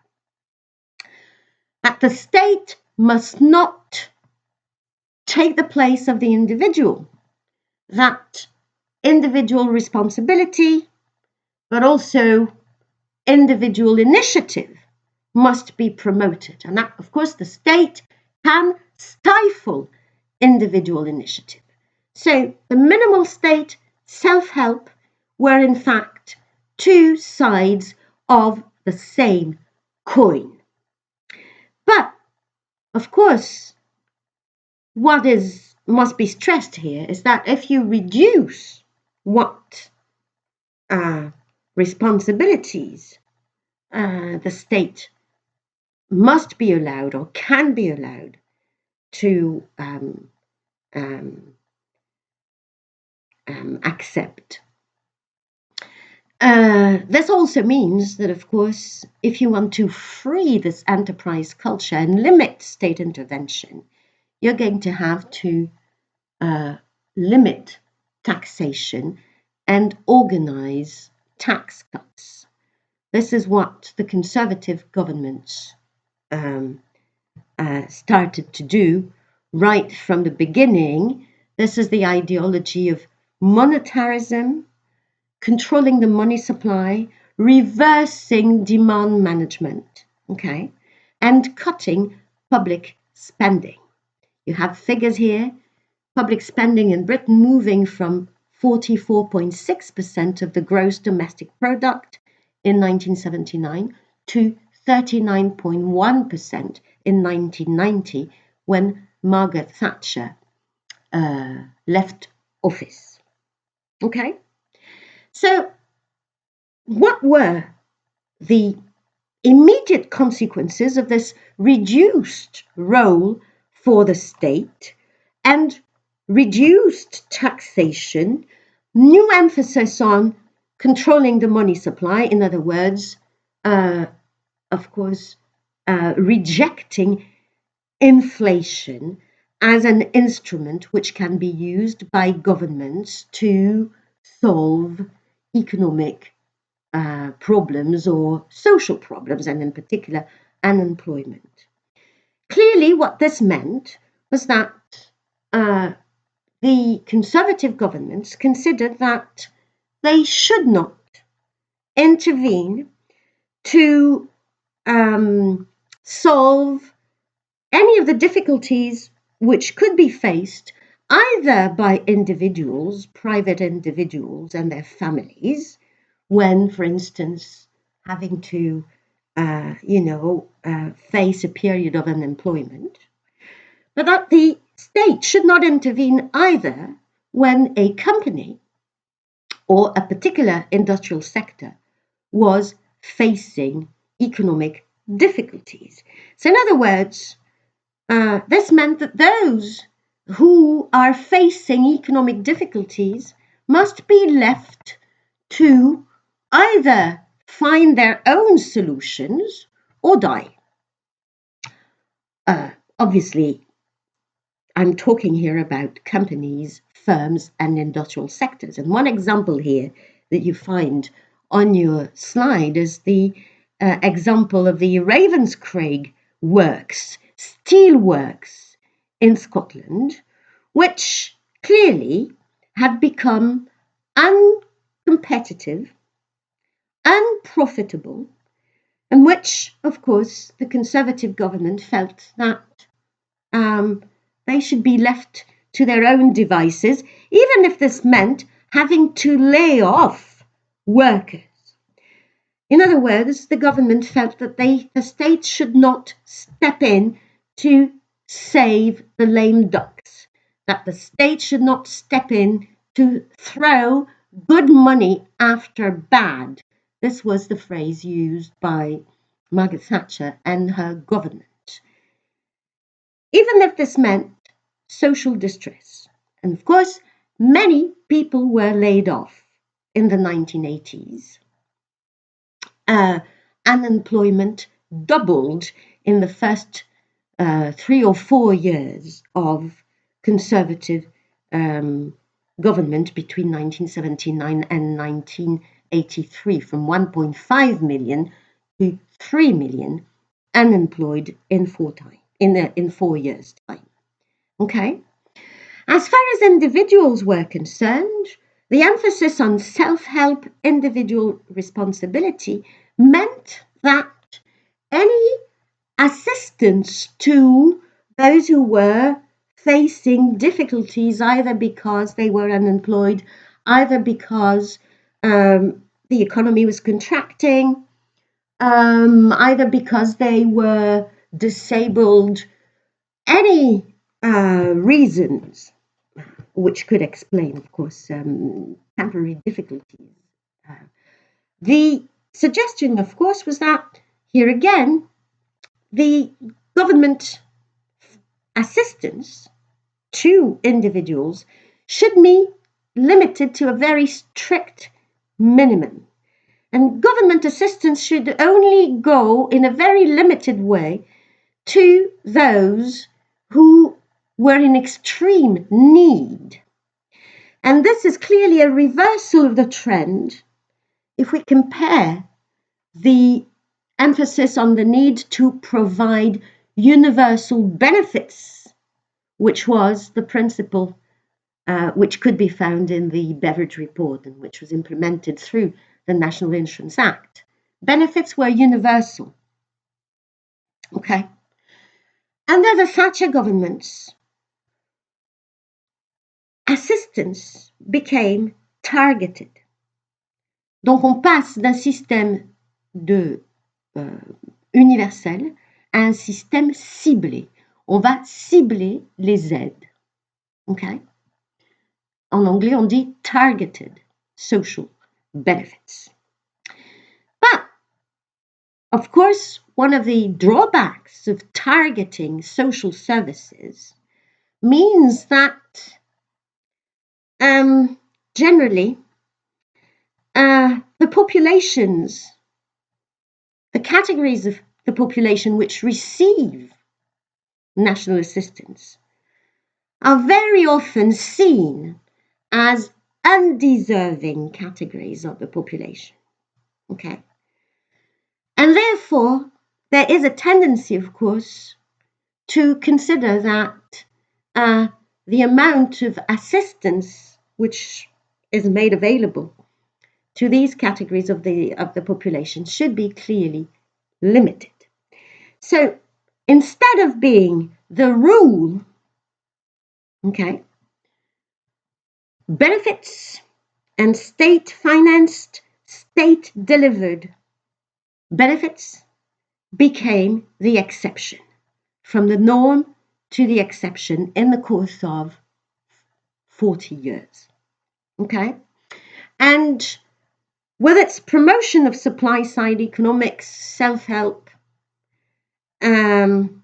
that the state must not take the place of the individual, that individual responsibility, but also individual initiative must be promoted. And that, of course, the state can stifle individual initiative. So the minimal state, self-help, were in fact two sides of the same coin. But, of course, what must be stressed here is that if you reduce what responsibilities the state must be allowed or can be allowed to accept. This also means that, of course, if you want to free this enterprise culture and limit state intervention, you're going to have to limit taxation and organize tax cuts. This is what the Conservative governments started to do right from the beginning. This is the ideology of monetarism, controlling the money supply, reversing demand management, okay, and cutting public spending. You have figures here, public spending in Britain moving from 44.6% of the gross domestic product in 1979 to 39.1% in 1990 when Margaret Thatcher left office. Okay? So, what were the immediate consequences of this reduced role for the state and reduced taxation, new emphasis on controlling the money supply, in other words, of course, rejecting inflation as an instrument which can be used by governments to solve economic problems or social problems, and in particular, unemployment. Clearly, what this meant was that the Conservative governments considered that they should not intervene to solve any of the difficulties which could be faced either by individuals, private individuals and their families, when, for instance, having to, face a period of unemployment, but that the state should not intervene either when a company or a particular industrial sector was facing economic difficulties. So in other words, this meant that those who are facing economic difficulties must be left to either find their own solutions or die. Obviously, I'm talking here about companies, firms, and industrial sectors. And one example here that you find on your slide is the example of the Ravenscraig Works, steelworks in Scotland, which clearly had become uncompetitive, unprofitable, and which, of course, the Conservative government felt that they should be left to their own devices, even if this meant having to lay off workers. In other words, the government felt that the state should not step in to save the lame ducks, that the state should not step in to throw good money after bad. This was the phrase used by Margaret Thatcher and her government. Even if this meant social distress. And of course, many people were laid off in the 1980s. Unemployment doubled in the first 3 or 4 years of Conservative government between 1979 and 1983, from 1.5 million to 3 million unemployed in 4 years' time. Okay? As far as individuals were concerned, the emphasis on self-help, individual responsibility meant that any assistance to those who were facing difficulties, either because they were unemployed, either because the economy was contracting, either because they were disabled, any reasons which could explain, of course, temporary difficulties. The suggestion, of course, was that here again, the government assistance to individuals should be limited to a very strict minimum. And government assistance should only go in a very limited way to those who were in extreme need. And this is clearly a reversal of the trend if we compare the emphasis on the need to provide universal benefits, which was the principle which could be found in the Beveridge Report and which was implemented through the National Insurance Act. Benefits were universal. Okay. Under the Thatcher governments, assistance became targeted. Donc on passe d'un système universel à un système ciblé. On va cibler les aides. Okay? En anglais, on dit targeted social benefits. But, of course, one of the drawbacks of targeting social services means that generally the populations, the categories of the population which receive national assistance are very often seen as undeserving categories of the population. Okay? And therefore, there is a tendency, of course, to consider that the amount of assistance which is made available to these categories of the population should be clearly limited. So instead of being the rule, okay, benefits and state-financed, state-delivered benefits became the exception, from the norm to the exception in the course of 40 years. Okay? And with its promotion of supply-side economics, self-help, and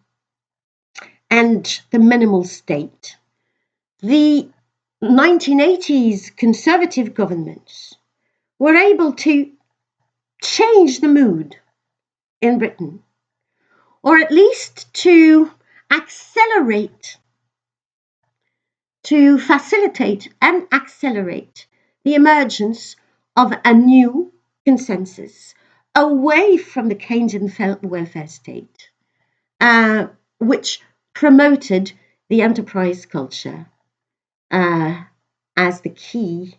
the minimal state, the 1980s Conservative governments were able to change the mood in Britain, or at least to accelerate, to facilitate and accelerate the emergence of a new consensus away from the Keynesian welfare state, which promoted the enterprise culture as the key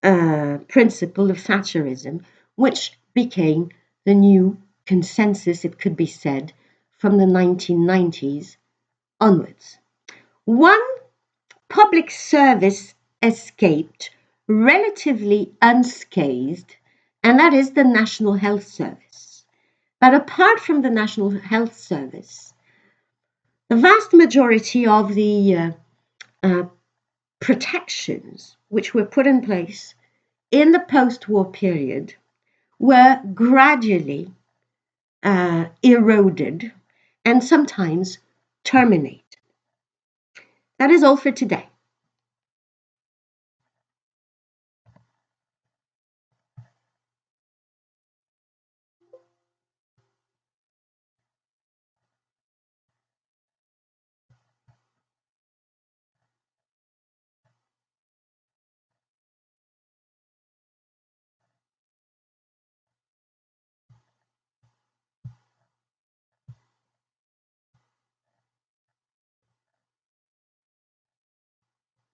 principle of Thatcherism, which became the new consensus, it could be said, from the 1990s onwards. One public service escaped relatively unscathed, and that is the National Health Service. But apart from the National Health Service, the vast majority of the protections which were put in place in the post-war period were gradually eroded and sometimes terminated. That is all for today.